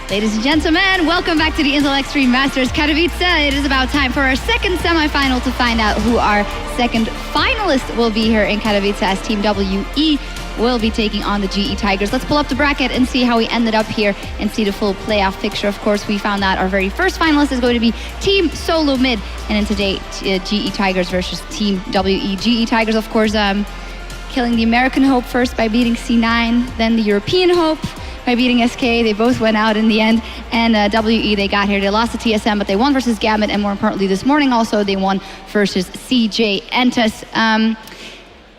Ladies and gentlemen, welcome back to the Intel Extreme Masters Katowice. It is about time for our second semifinal to find out who our second finalist will be here in Katowice, as Team WE will be taking on the GE Tigers. Let's pull up the bracket and see how we ended up here and see the full playoff picture. Of course, we found out our very first finalist is going to be Team Solo Mid, and in today, GE Tigers versus Team WE. GE Tigers, of course, killing the American Hope first by beating C9, then the European Hope by beating SK. They both went out in the end. And WE, they got here. They lost to TSM, but they won versus Gambit. And more importantly, this morning also, they won versus CJ Entus.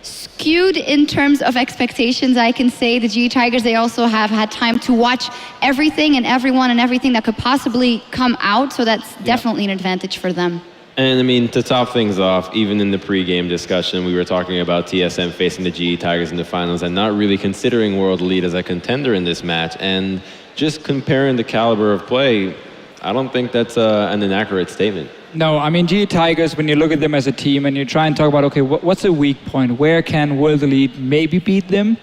Skewed in terms of expectations, I can say. The GE Tigers, they also have had time to watch everything and everyone and everything that could possibly come out. So that's definitely an advantage for them. And I mean, to top things off, even in the pre-game discussion, we were talking about TSM facing the GE Tigers in the finals and not really considering World Elite as a contender in this match. And just comparing the caliber of play, I don't think that's an inaccurate statement. No, I mean, GE Tigers, when you look at them as a team and you try and talk about, okay, what's a weak point? Where can World Elite maybe beat them?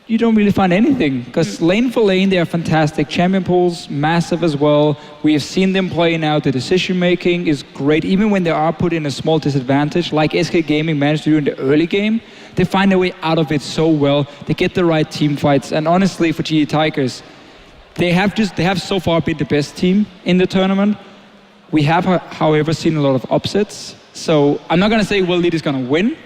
You don't really find anything, because lane for lane, they are fantastic. Champion pools, massive as well. We have seen them play now. The decision making is great. Even when they are put in a small disadvantage, like SK Gaming managed to do in the early game, they find a way out of it so well. They get the right team fights. And honestly, for GE Tigers, they have so far been the best team in the tournament. We have, however, seen a lot of upsets. So I'm not going to say World Elite is going to win,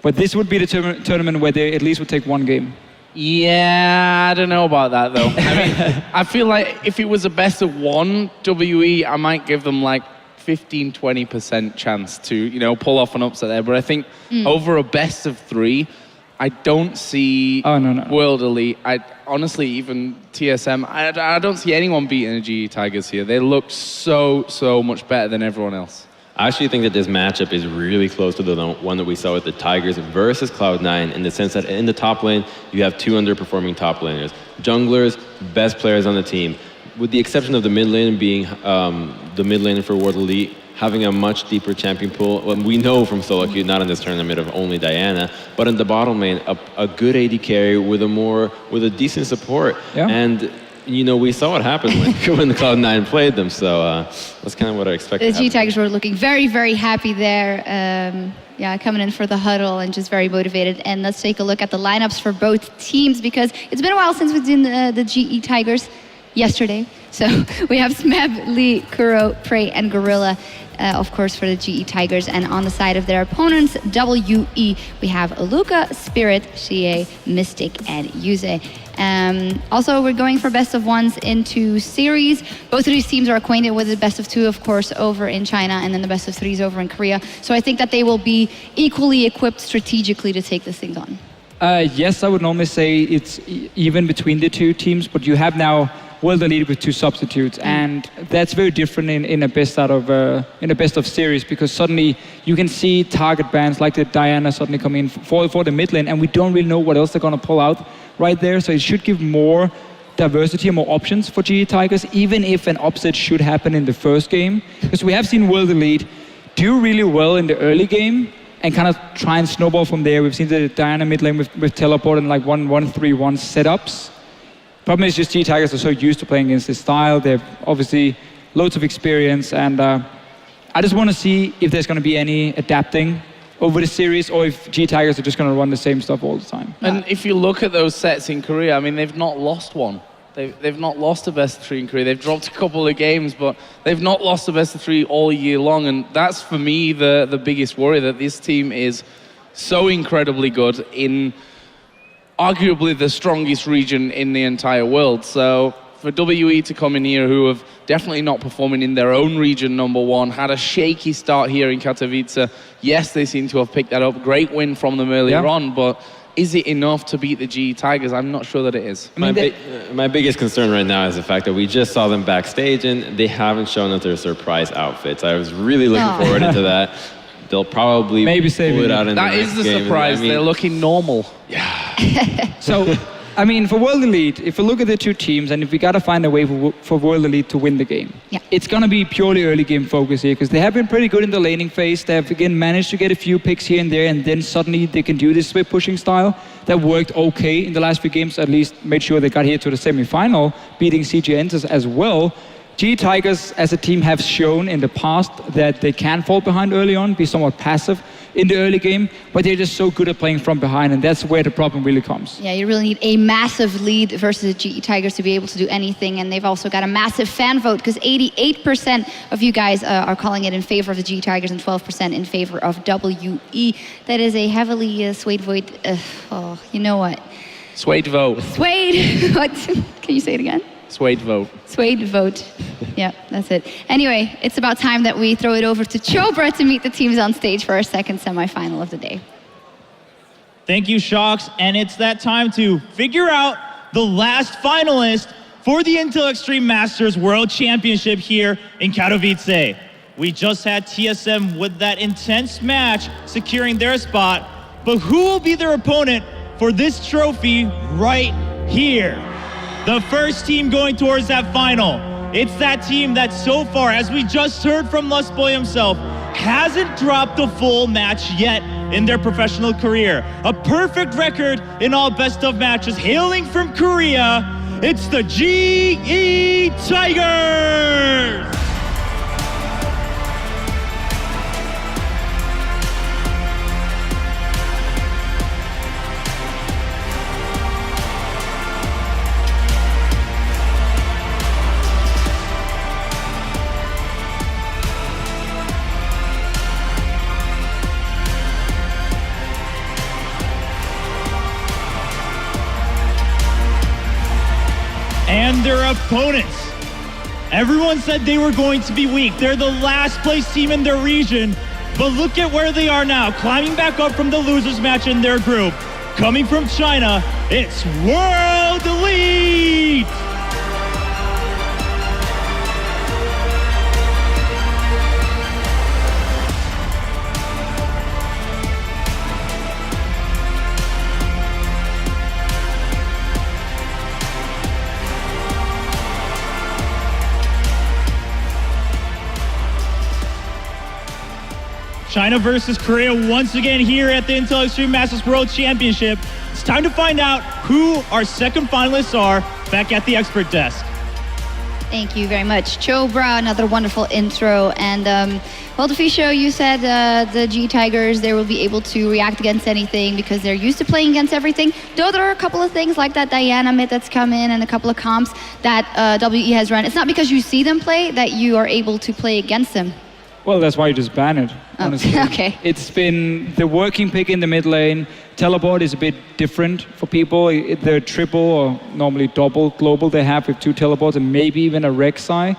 but this would be the tournament where they at least would take one game. Yeah, I don't know about that, though. I mean, I feel like if it was a best of one WE, I might give them like 15-20% chance to, you know, pull off an upset there. But I think over a best of three, I don't see World Elite. Honestly, even TSM, I don't see anyone beating the GE Tigers here. They look so much better than everyone else. I actually think that this matchup is really close to the one that we saw with the Tigers versus Cloud9, in the sense that in the top lane, you have two underperforming top laners. Junglers, best players on the team. With the exception of the mid lane being the mid lane for World Elite, having a much deeper champion pool. Well, we know from solo queue, not in this tournament of only Diana, but in the bottom lane, a good AD carry with a decent support. Yeah. And you know, we saw what happened when the Cloud9 played them, so that's kind of what I expected. The GE Tigers were looking very, very happy there. Coming in for the huddle and just very motivated. And let's take a look at the lineups for both teams, because it's been a while since we've seen the GE Tigers. Yesterday. So we have Smeb, Lee, Kuro, Prey, and Gorilla, of course, for the GE Tigers. And on the side of their opponents, WE, we have Luca, Spirit, Xie, Mystic, and Yuze. Also, we're going for best of ones into series. Both of these teams are acquainted with the best of two, of course, over in China, and then the best of threes over in Korea. So I think that they will be equally equipped strategically to take this thing on. Yes, I would normally say it's even between the two teams, but you have now World Elite with two substitutes, and that's very different in a best of series, because suddenly you can see target bans like the Diana suddenly come in for the mid lane, and we don't really know what else they're going to pull out right there. So it should give more diversity and more options for GE Tigers, even if an upset should happen in the first game, because we have seen World Elite do really well in the early game and kind of try and snowball from there. We've seen the Diana mid lane with teleport and like 1-1-3-1 setups. Problem is just GE Tigers are so used to playing against this style. They have obviously loads of experience, and I just want to see if there's going to be any adapting over the series, or if GE Tigers are just going to run the same stuff all the time. And if you look at those sets in Korea, I mean, they've not lost one. They've not lost a best of three in Korea. They've dropped a couple of games, but they've not lost a best of three all year long. And that's, for me, the biggest worry, that this team is so incredibly good in arguably the strongest region in the entire world. So for WE to come in here, who have definitely not performing in their own region, number one, had a shaky start here in Katowice. Yes, they seem to have picked that up. Great win from them earlier on, but is it enough to beat the GE Tigers? I'm not sure that it is. My biggest concern right now is the fact that we just saw them backstage and they haven't shown us their surprise outfits. I was really looking forward into that. They'll probably maybe pull it out in that the next is the game. surprise. I mean, they're looking normal. Yeah. So, I mean, for World Elite, if we look at the two teams, and if we got to find a way for World Elite to win the game, it's going to be purely early game focus here, because they have been pretty good in the laning phase. They have, again, managed to get a few picks here and there, and then suddenly they can do this swift pushing style. that worked okay in the last few games, at least made sure they got here to the semi-final, beating CJ Entus as well. GE Tigers as a team have shown in the past that they can fall behind early on, be somewhat passive in the early game, but they're just so good at playing from behind, and that's where the problem really comes. Yeah, you really need a massive lead versus the GE Tigers to be able to do anything, and they've also got a massive fan vote because 88% of you guys are calling it in favor of the GE Tigers and 12% in favor of WE. That is a heavily swayed vote. Oh, you know what? Swayed vote. Swayed. What? Can you say it again? Swayed vote. Swayed vote. Yeah, that's it. Anyway, it's about time that we throw it over to Chobra to meet the teams on stage for our second semifinal of the day. Thank you, Shocks. And it's that time to figure out the last finalist for the Intel Extreme Masters World Championship here in Katowice. We just had TSM with that intense match securing their spot, but who will be their opponent for this trophy right here? The first team going towards that final. It's that team that so far, as we just heard from Lustboy himself, hasn't dropped a full match yet in their professional career. A perfect record in all best of matches. Hailing from Korea, it's the GE Tigers! And their opponents. Everyone said they were going to be weak. They're the last place team in their region, but look at where they are now, climbing back up from the losers match in their group. Coming from China, it's World Elite! China versus Korea once again here at the Intel Extreme Masters World Championship. It's time to find out who our second finalists are back at the expert desk. Thank you very much, Chobra. Another wonderful intro. And well, Defisho, you said the GE Tigers, they will be able to react against anything because they're used to playing against everything. Though there are a couple of things like that Diana mid that's come in and a couple of comps that WE has run. It's not because you see them play that you are able to play against them. Well, that's why you just ban it, honestly. Okay. It's been the working pick in the mid lane. Teleport is a bit different for people. They're triple or normally double global they have with 2 teleports and maybe even a Rek'Sai.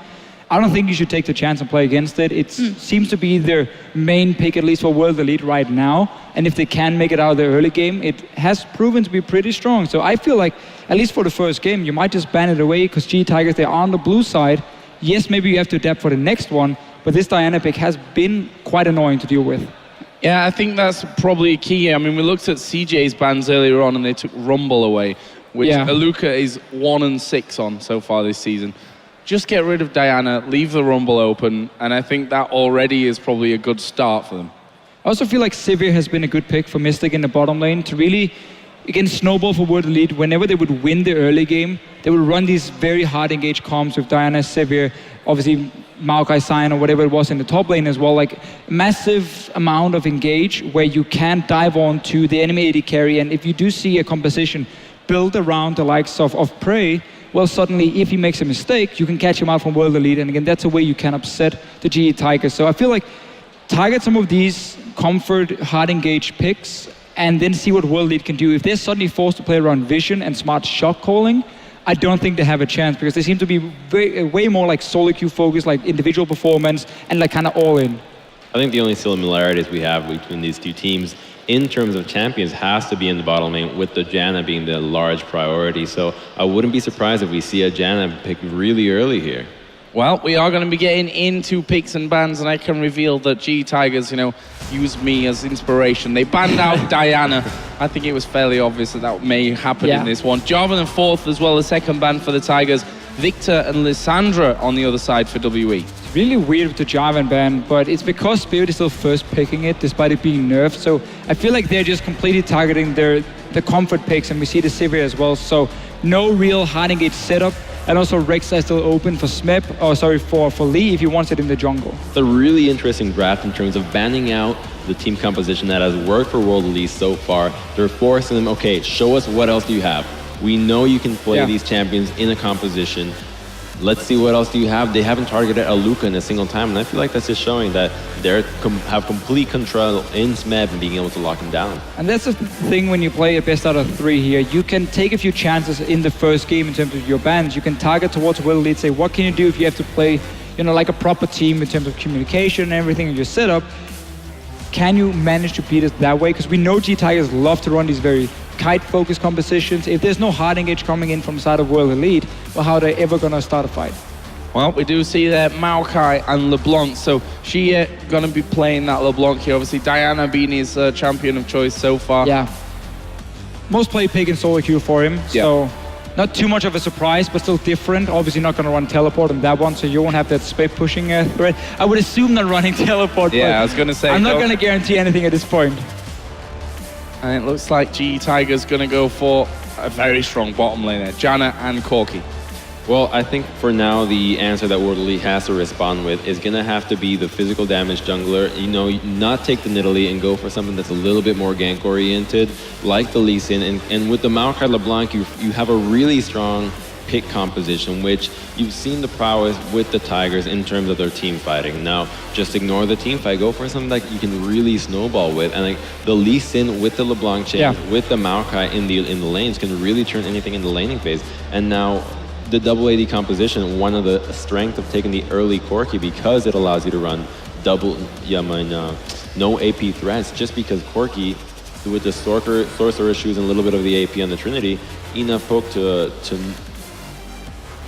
I don't think you should take the chance and play against it. It seems to be their main pick, at least for World Elite right now. And if they can make it out of the early game, it has proven to be pretty strong. So I feel like, at least for the first game, you might just ban it away because GE Tigers, they're on the blue side. Yes, maybe you have to adapt for the next one, but this Diana pick has been quite annoying to deal with. Yeah, I think that's probably key. I mean, we looked at CJ's bans earlier on and they took Rumble away, which Aluka is 1-6 on so far this season. Just get rid of Diana, leave the Rumble open, and I think that already is probably a good start for them. I also feel like Sivir has been a good pick for Mystic in the bottom lane to really, again, snowball for World Elite. Whenever they would win the early game, they would run these very hard engaged comps with Diana, Sivir, obviously Maokai Sion or whatever it was in the top lane as well, like massive amount of engage where you can dive on to the enemy AD carry, and if you do see a composition built around the likes of Prey, well, suddenly if he makes a mistake, you can catch him out from World Elite, and again, that's a way you can upset the GE Tigers. So I feel like target some of these comfort, hard engaged picks, and then see what World Elite can do. If they're suddenly forced to play around vision and smart shot calling, I don't think they have a chance because they seem to be way more like solo queue focused, like individual performance and like kind of all in. I think the only similarities we have between these two teams in terms of champions has to be in the bottom lane, with the Janna being the large priority. So I wouldn't be surprised if we see a Janna pick really early here. Well, we are going to be getting into picks and bans, and I can reveal that GE Tigers, used me as inspiration. They banned out Diana. I think it was fairly obvious that may happen in this one. Jarvan and fourth, as well as second ban for the Tigers. Victor and Lissandra on the other side for WE. It's really weird with the Jarvan ban, but it's because Spirit is still first picking it, despite it being nerfed. So I feel like they're just completely targeting their the comfort picks, and we see the Sivir as well. So no real hard engage setup. And also Rexa is still open for for Lee if he wants it in the jungle. It's a really interesting draft in terms of banning out the team composition that has worked for World Elite so far. They're forcing them, okay, show us what else do you have. We know you can play these champions in a composition. Let's see what else do you have. They haven't targeted a Luca in a single time, and I feel like that's just showing that they have complete control in SMEB and being able to lock him down. And that's the thing when you play a best out of 3 here. You can take a few chances in the first game in terms of your bans. You can target towards World Elite, say, what can you do if you have to play, like a proper team in terms of communication and everything in your setup? Can you manage to beat us that way? Because we know G Tigers love to run these very kite-focused compositions. If there's no hard engage coming in from the side of World Elite, well, how are they ever going to start a fight? Well, we do see there Maokai and LeBlanc, so she going to be playing that LeBlanc here. Obviously, Diana being his champion of choice so far. Yeah. Most play pick and solo queue for him, so not too much of a surprise, but still different. Obviously not going to run teleport on that one, so you won't have that spec pushing threat. I would assume not running teleport, yeah, but I was going to say, I'm not going to guarantee anything at this point. And it looks like GE Tiger's going to go for a very strong bottom laner, Janna and Corki. Well, I think for now, the answer that World Elite has to respond with is going to have to be the physical damage jungler. Not take the Nidalee and go for something that's a little bit more gank-oriented, like the Lee Sin. And with the Maokai LeBlanc, you have a really strong pick composition, which you've seen the prowess with the Tigers in terms of their team fighting. Now, just ignore the team fight. Go for something that you can really snowball with. And like the Lee Sin with the LeBlanc chain, with the Maokai in the lanes can really turn anything in the laning phase. And now, the double AD composition, one of the strengths of taking the early Corki, because it allows you to run no AP threats, just because Corki, with the sorcerer issues and a little bit of the AP on the Trinity, enough poke to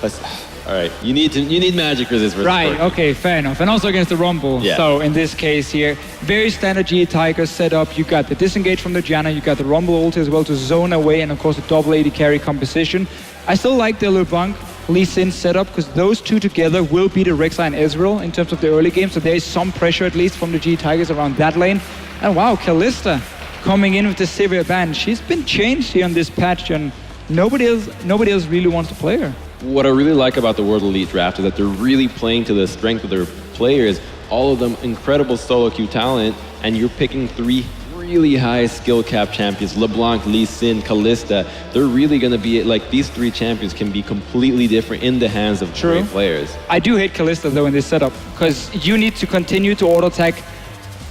all right, you need magic resist versus Right, Corki. okay, fair enough. And also against the Rumble. Yeah. So in this case here, very standard G Tiger setup. You got the disengage from the Janna, you got the Rumble ult as well to zone away, and of course the double AD carry composition. I still like the LeBlanc Lee Sin setup because those two together will beat the Rexa and Ezreal in terms of the early game. So there is some pressure at least from the G Tigers around that lane. And wow, Kalista coming in with the Sivir ban. She's been changed here on this patch, and nobody else really wants to play her. What I really like about the World Elite draft is that they're really playing to the strength of their players, all of them incredible solo queue talent, and you're picking 3 really high skill cap champions, LeBlanc, Lee Sin, Kalista. They're really going to be, like, these 3 champions can be completely different in the hands of great players. I do hate Kalista though in this setup, because you need to continue to auto attack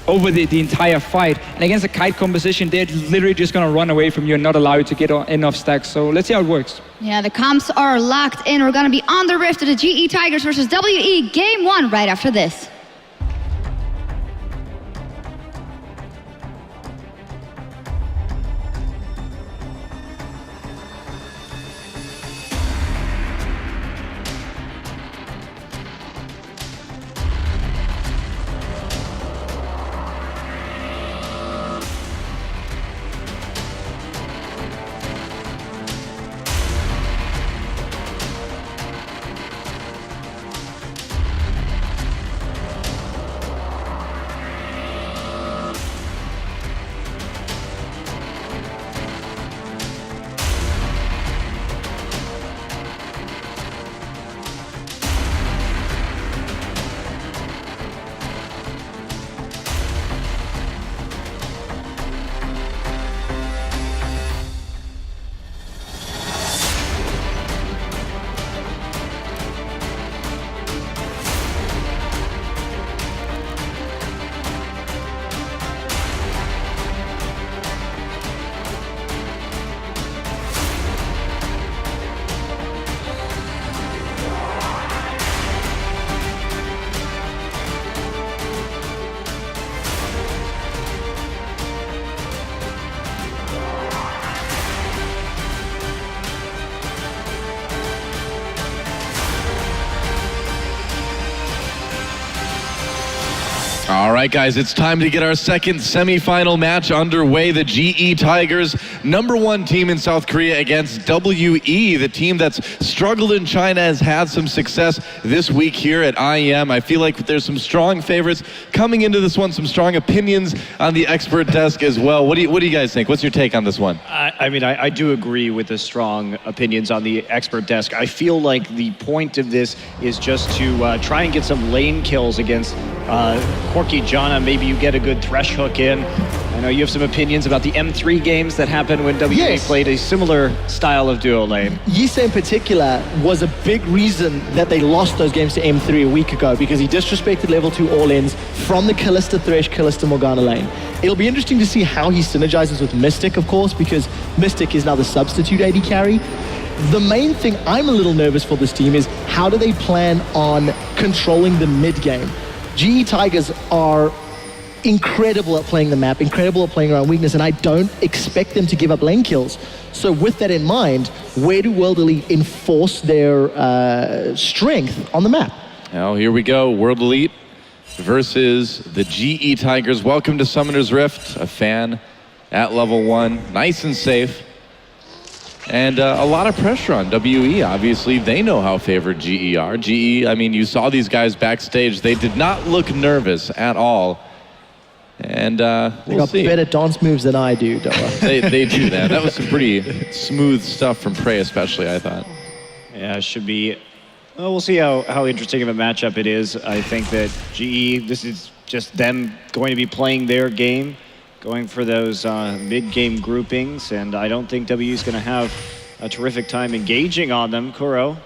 over the entire fight. And against a kite composition, they're literally just going to run away from you and not allow you to get enough stacks. So let's see how it works. Yeah, the comps are locked in. We're going to be on the Rift to the GE Tigers versus WE Game 1 right after this. All right, guys, it's time to get our second semifinal match underway. The GE Tigers #1 team in South Korea against WE, the team that's struggled in China, has had some success this week here at IEM. I feel like there's some strong favorites coming into this one, some strong opinions on the expert desk as well. What do you guys think? What's your take on this one? I mean, I do agree with the strong opinions on the expert desk. I feel like the point of this is just to try and get some lane kills against Corky Jana. Maybe you get a good thresh hook in. I know you have some opinions about the M3 games that happened when WE played a similar style of duo lane. Yise in particular was a big reason that they lost those games to M3 a week ago, because he disrespected level 2 all-ins from the Kalista Thresh, Kalista Morgana lane. It'll be interesting to see how he synergizes with Mystic, of course, because Mystic is now the substitute AD carry. The main thing I'm a little nervous for this team is how do they plan on controlling the mid game? GE Tigers are incredible at playing the map, incredible at playing around weakness, and I don't expect them to give up lane kills. So with that in mind, where do World Elite enforce their strength on the map? Now here we go, World Elite versus the GE Tigers. Welcome to Summoner's Rift, a fan at level 1, nice and safe. And a lot of pressure on WE. Obviously, they know how favored GE are. GE, I mean, you saw these guys backstage. They did not look nervous at all. And They we'll got see. better dance moves than I do, Doa. They do that. That was some pretty smooth stuff from Prey, especially, I thought. Yeah, it should be. Well, we'll see how interesting of a matchup it is. I think that GE, this is just them going to be playing their game, going for those mid-game groupings, and I don't think WE is going to have a terrific time engaging on them. Kuro.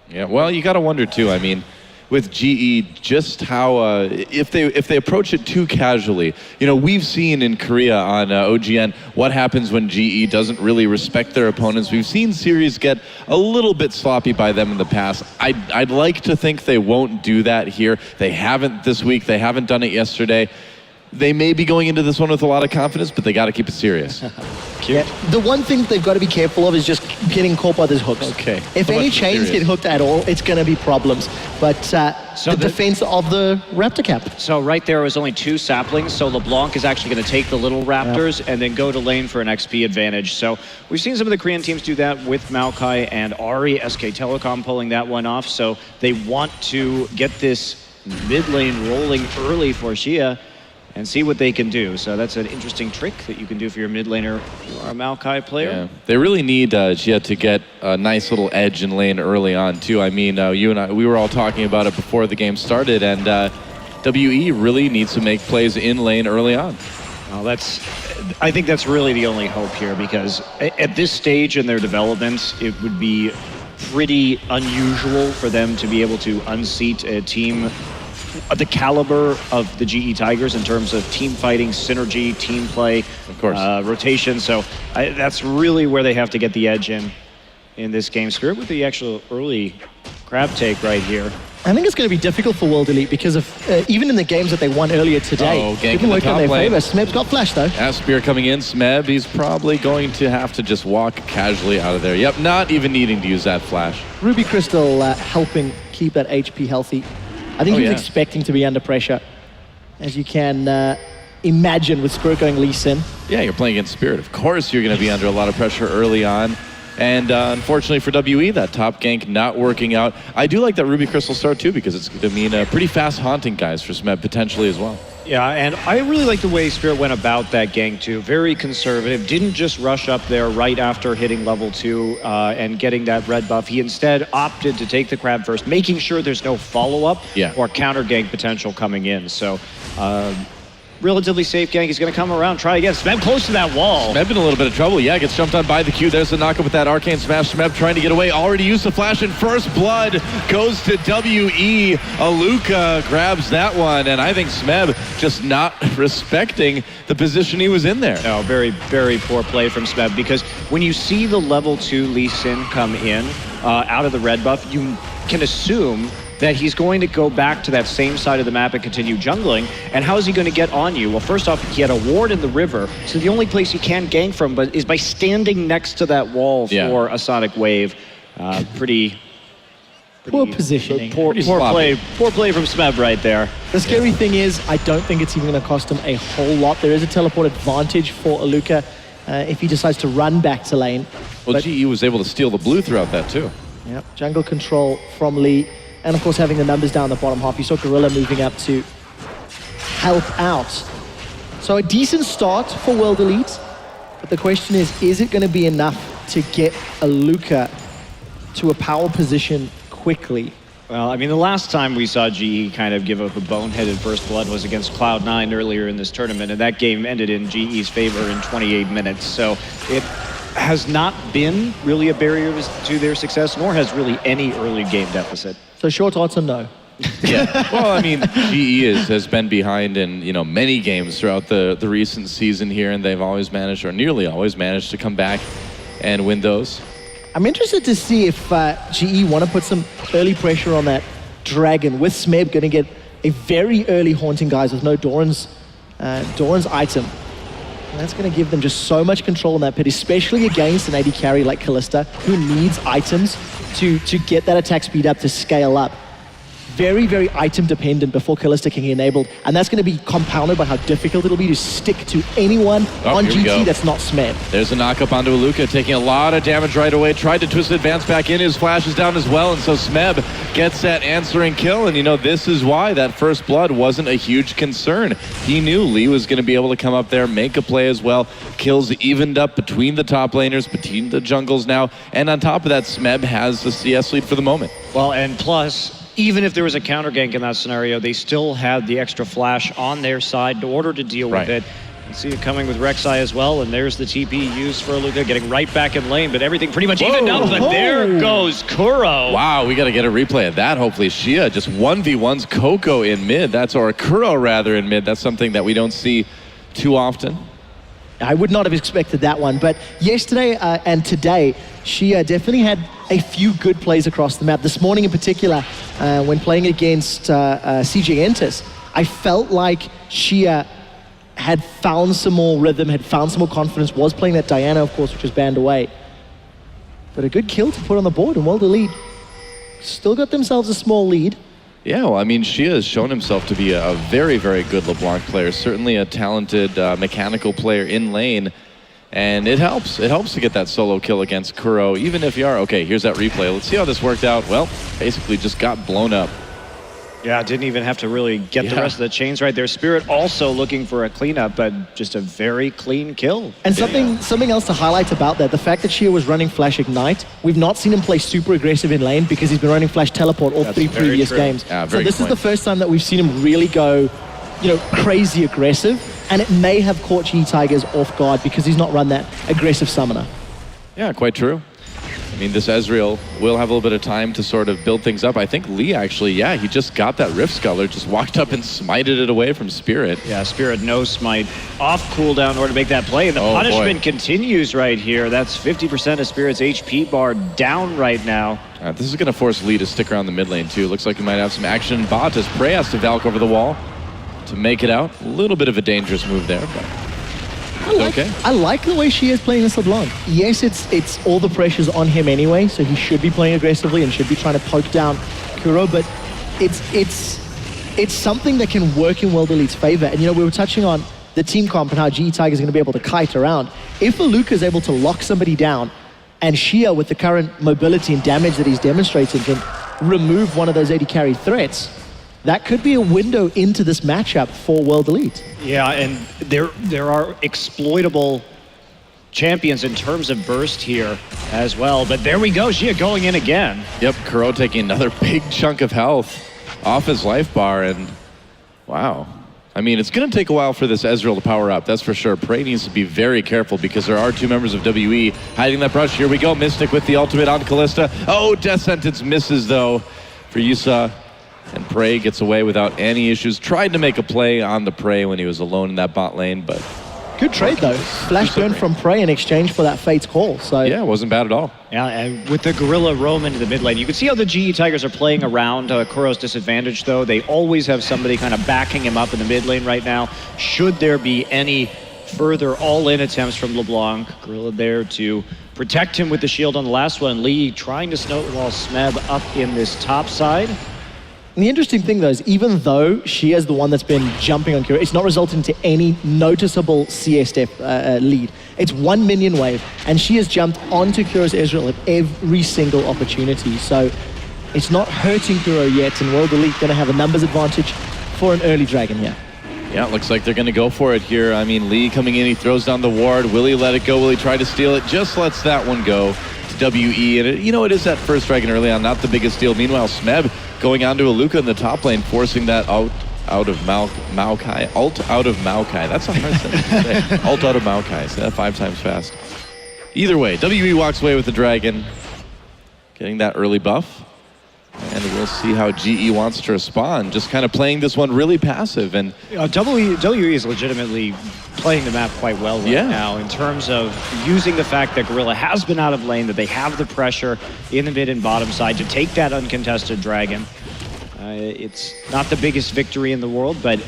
Yeah, well, you got to wonder too. I mean, with GE, just how if they approach it too casually. You know, we've seen in Korea on OGN what happens when GE doesn't really respect their opponents. We've seen series get a little bit sloppy by them in the past. I'd like to think they won't do that here. They haven't this week. They haven't done it yesterday. They may be going into this one with a lot of confidence, but they got to keep it serious. Yeah. The one thing they've got to be careful of is just getting caught by those hooks. Okay. If any chains get hooked at all, it's going to be problems. But the defense of the Raptor Cap. So right there was only 2 saplings, so LeBlanc is actually going to take the little Raptors and then go to lane for an XP advantage. So we've seen some of the Korean teams do that with Maokai and Ari, SK Telecom pulling that one off. So they want to get this mid lane rolling early for Xia and see what they can do. So that's an interesting trick that you can do for your mid laner or a Maokai player. Yeah. They really need Xia to get a nice little edge in lane early on too. I mean, you and I, we were all talking about it before the game started, and WE really needs to make plays in lane early on. Well, I think that's really the only hope here, because at this stage in their development, it would be pretty unusual for them to be able to unseat a team the caliber of the GE Tigers in terms of team fighting, synergy, team play, of course, rotation. So that's really where they have to get the edge in this game. Spirit with the actual early grab take right here. I think it's going to be difficult for World Elite because of even in the games that they won earlier today, people worked on their favor. Smeb's got flash though. Yeah, Spear coming in. Smeb, he's probably going to have to just walk casually out of there. Yep, not even needing to use that flash. Ruby Crystal helping keep that HP healthy. I think he was expecting to be under pressure, as you can imagine with Spirit going Lee Sin. Yeah, you're playing against Spirit. Of course you're going to be under a lot of pressure early on. And unfortunately for WE, that top gank not working out. I do like that Ruby Crystal start too, because it's going to mean pretty fast haunting guys for Smeb potentially as well. Yeah, and I really like the way Spirit went about that gank too. Very conservative. Didn't just rush up there right after hitting level 2 and getting that red buff. He instead opted to take the crab first, making sure there's no follow-up or counter gank potential coming in. So relatively safe gank. He's going to come around, try again. Smeb close to that wall. Smeb in a little bit of trouble. Yeah, gets jumped on by the Q. There's the knockup with that arcane smash. Smeb trying to get away. Already used the flash, and first blood goes to WE. Aluka grabs that one, and I think Smeb just not respecting the position he was in there. No, very, very poor play from Smeb, because when you see the level 2 Lee Sin come in out of the red buff, you can assume that he's going to go back to that same side of the map and continue jungling. And how is he going to get on you? Well, first off, he had a ward in the river, so the only place he can gank from is by standing next to that wall for a Sonic Wave. Pretty poor positioning. Poor play from Smeb right there. The scary thing is, I don't think it's even going to cost him a whole lot. There is a teleport advantage for Aluka if he decides to run back to lane. Well, But- GE was able to steal the blue throughout that too. Yep, jungle control from Lee. And of course, having the numbers down the bottom half. You saw Gorilla moving up to help out. So a decent start for World Elite. But the question is it going to be enough to get a Luca to a power position quickly? Well, I mean, the last time we saw GE kind of give up a boneheaded first blood was against Cloud9 earlier in this tournament, and that game ended in GE's favor in 28 minutes. So it has not been really a barrier to their success, nor has really any early game deficit. So short answer, no. Yeah. Well, I mean, GE has been behind in many games throughout the recent season here, and they've always managed, or nearly always managed, to come back and win those. I'm interested to see if GE want to put some early pressure on that Dragon, with Smeb going to get a very early haunting guys with no Doran's item. And that's going to give them just so much control in that pit, especially against an AD carry like Kalista, who needs items to get that attack speed up to scale up. Very, very item dependent before Kalista can get enabled. And that's going to be compounded by how difficult it'll be to stick to anyone on here we go. GT that's not Smeb. There's a knock-up onto Luca, taking a lot of damage right away. Tried to twist advance back in. His flash is down as well, and so Smeb gets that answering kill. And this is why that first blood wasn't a huge concern. He knew Lee was going to be able to come up there, make a play as well. Kills evened up between the top laners, between the jungles now. And on top of that, Smeb has the CS lead for the moment. Well, and plus, even if there was a counter gank in that scenario, they still had the extra flash on their side in order to deal with it. You see it coming with Rek'Sai as well, and there's the TP used for Luca, getting right back in lane, but everything pretty much evened out, but there goes Kuro. Wow, we got to get a replay of that, hopefully. Shia just 1v1s Coco in mid. Or Kuro rather in mid. That's something that we don't see too often. I would not have expected that one, but yesterday and today, she definitely had a few good plays across the map. This morning in particular, when playing against CJ Entus, I felt like she had found some more rhythm, had found some more confidence, was playing that Diana, of course, which was banned away. But a good kill to put on the board, and World Elite still got themselves a small lead. Yeah, well, I mean, Shia has shown himself to be a very, very good LeBlanc player. Certainly a talented mechanical player in lane. And it helps. It helps to get that solo kill against Kuro, even if you are... Okay, here's that replay. Let's see how this worked out. Well, basically just got blown up. Yeah, didn't even have to really get the rest of the chains right there. Spirit also looking for a cleanup, but just a very clean kill. And something else to highlight about that, the fact that Shia was running Flash Ignite, we've not seen him play super aggressive in lane because he's been running Flash Teleport all three previous games. Yeah, so this is the first time that we've seen him really go, crazy aggressive, and it may have caught GE Tigers off guard because he's not run that aggressive summoner. Yeah, quite true. I mean, this Ezreal will have a little bit of time to sort of build things up. I think Lee actually, he just got that Rift Sculler, just walked up and smited it away from Spirit. Yeah, Spirit no smite off cooldown in order to make that play. And the punishment continues right here. That's 50% of Spirit's HP bar down right now. This is going to force Lee to stick around the mid lane too. Looks like we might have some action in bot as Prey has to Valk over the wall to make it out. A little bit of a dangerous move there, but... I like the way she is playing this LeBlanc. Yes, it's all the pressure's on him anyway, so he should be playing aggressively and should be trying to poke down Kuro, but it's something that can work in World Elite's favor. And we were touching on the team comp and how GE Tiger is going to be able to kite around. If Luca is able to lock somebody down, and Shia, with the current mobility and damage that he's demonstrated, can remove one of those AD carry threats, that could be a window into this matchup for World Elite. Yeah, and there are exploitable champions in terms of burst here as well. But there we go, Xia going in again. Yep, Kuro taking another big chunk of health off his life bar, and wow. I mean, it's going to take a while for this Ezreal to power up, that's for sure. Prey needs to be very careful because there are two members of WE hiding that brush. Here we go, Mystic with the ultimate on Kalista. Oh, Death Sentence misses though for Yusa. And Prey gets away without any issues. Tried to make a play on the Prey when he was alone in that bot lane, but... Good trade though. Flash burn from Prey in exchange for that Fate's Call. So yeah, it wasn't bad at all. Yeah, and with the Gorilla roam into the mid lane, you can see how the GE Tigers are playing around Kuro's disadvantage though. They always have somebody kind of backing him up in the mid lane right now. Should there be any further all-in attempts from LeBlanc, Gorilla there to protect him with the shield on the last one. Lee trying to snowball Smeb up in this top side. And the interesting thing, though, is even though she is the one that's been jumping on Kuro, it's not resulting to any noticeable CS step lead. It's 1 minion wave, and she has jumped onto Kuro's Ezreal at every single opportunity. So it's not hurting Kuro yet, and World Elite going to have a numbers advantage for an early Dragon here. Yeah, it looks like they're going to go for it here. I mean, Lee coming in, he throws down the ward. Will he let it go? Will he try to steal it? Just lets that one go to WE. And it is that first Dragon early on, not the biggest deal. Meanwhile, Smeb going on to Aluka in the top lane, forcing that out of Maokai. Alt out of Maokai. That's a hard sentence to say. Alt out of Maokai. Say that 5 times fast. Either way, WE walks away with the Dragon, getting that early buff. And we'll see how GE wants to respond. Just kind of playing this one really passive. And WE is legitimately playing the map quite well right now in terms of using the fact that Gorilla has been out of lane, that they have the pressure in the mid and bottom side to take that uncontested Dragon. It's not the biggest victory in the world, but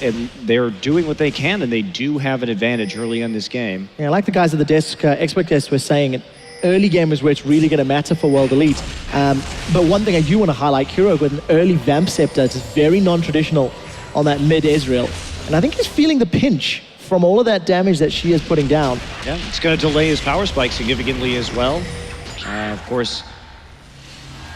they're doing what they can, and they do have an advantage early in this game. Yeah, like the guys at the desk, expert guests were saying, early game is where it's really going to matter for World Elite. But one thing I do want to highlight, Kuro with an early Vamp Scepter, it's very non-traditional on that mid Ezreal. And I think he's feeling the pinch from all of that damage that she is putting down. Yeah, it's going to delay his power spike significantly as well. Of course,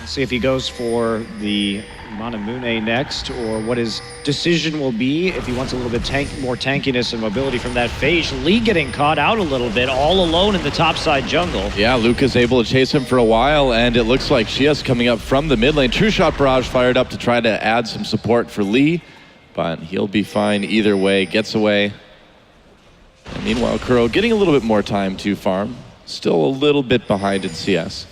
let's see if he goes for the Manamune next, or what his decision will be if he wants a little bit more tankiness and mobility from that Phage. Lee getting caught out a little bit, all alone in the topside jungle. yeah, Luca's able to chase him for a while, and it looks like Shia's coming up from the mid lane. True Shot Barrage fired up to try to add some support for Lee, but he'll be fine either way, gets away. And meanwhile, Kuro getting a little bit more time to farm, still a little bit behind in CS.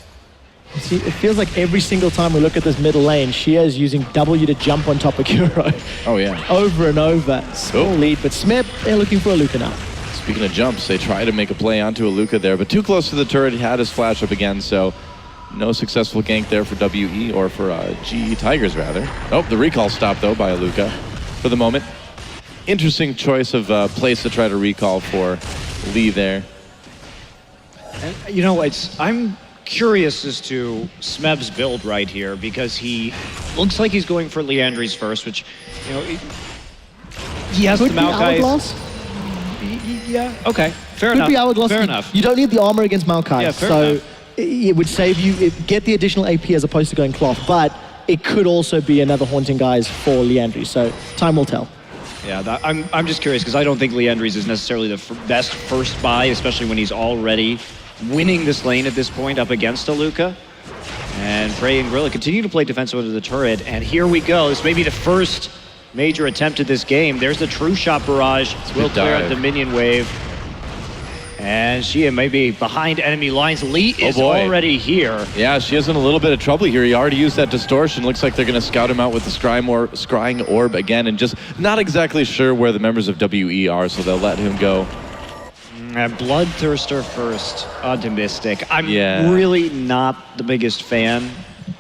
See, it feels like every single time we look at this middle lane, Shia is using W to jump on top of Kuro. Oh yeah. Over and over. Small lead, but Smeb, they're looking for Aluka now. Speaking of jumps, they try to make a play onto Aluka there, but too close to the turret. He had his flash up again, so no successful gank there for WE, or for GE Tigers rather. Oh, the recall stopped though by Aluka for the moment. Interesting choice of place to try to recall for Lee there. And, I'm curious as to Smeb's build right here, because he looks like he's going for Leandri's first, which, he has Could the be Hourglass. Maokai's. Yeah, okay, fair Could enough. be Hourglass. Fair enough. You don't need the armor against Maokai, Yeah, fair so enough. it would save you, get the additional AP as opposed to going cloth, but it could also be another Haunting Guise for Leandri, so time will tell. Yeah, I'm just curious, because I don't think Leandri's is necessarily the best first buy, especially when he's already winning this lane at this point up against Aluka. And Prey and Gorilla continue to play defensive under the turret, and here we go. This may be the first major attempt at this game. There's the True Shot Barrage. Will clear out the minion wave. And Shia may be behind enemy lines. Lee is already here. Yeah, she is in a little bit of trouble here. He already used that distortion. Looks like they're going to scout him out with the scrying orb again, and just not exactly sure where the members of WE are, so they'll let him go. Bloodthirster first onto Mystic. I'm really not the biggest fan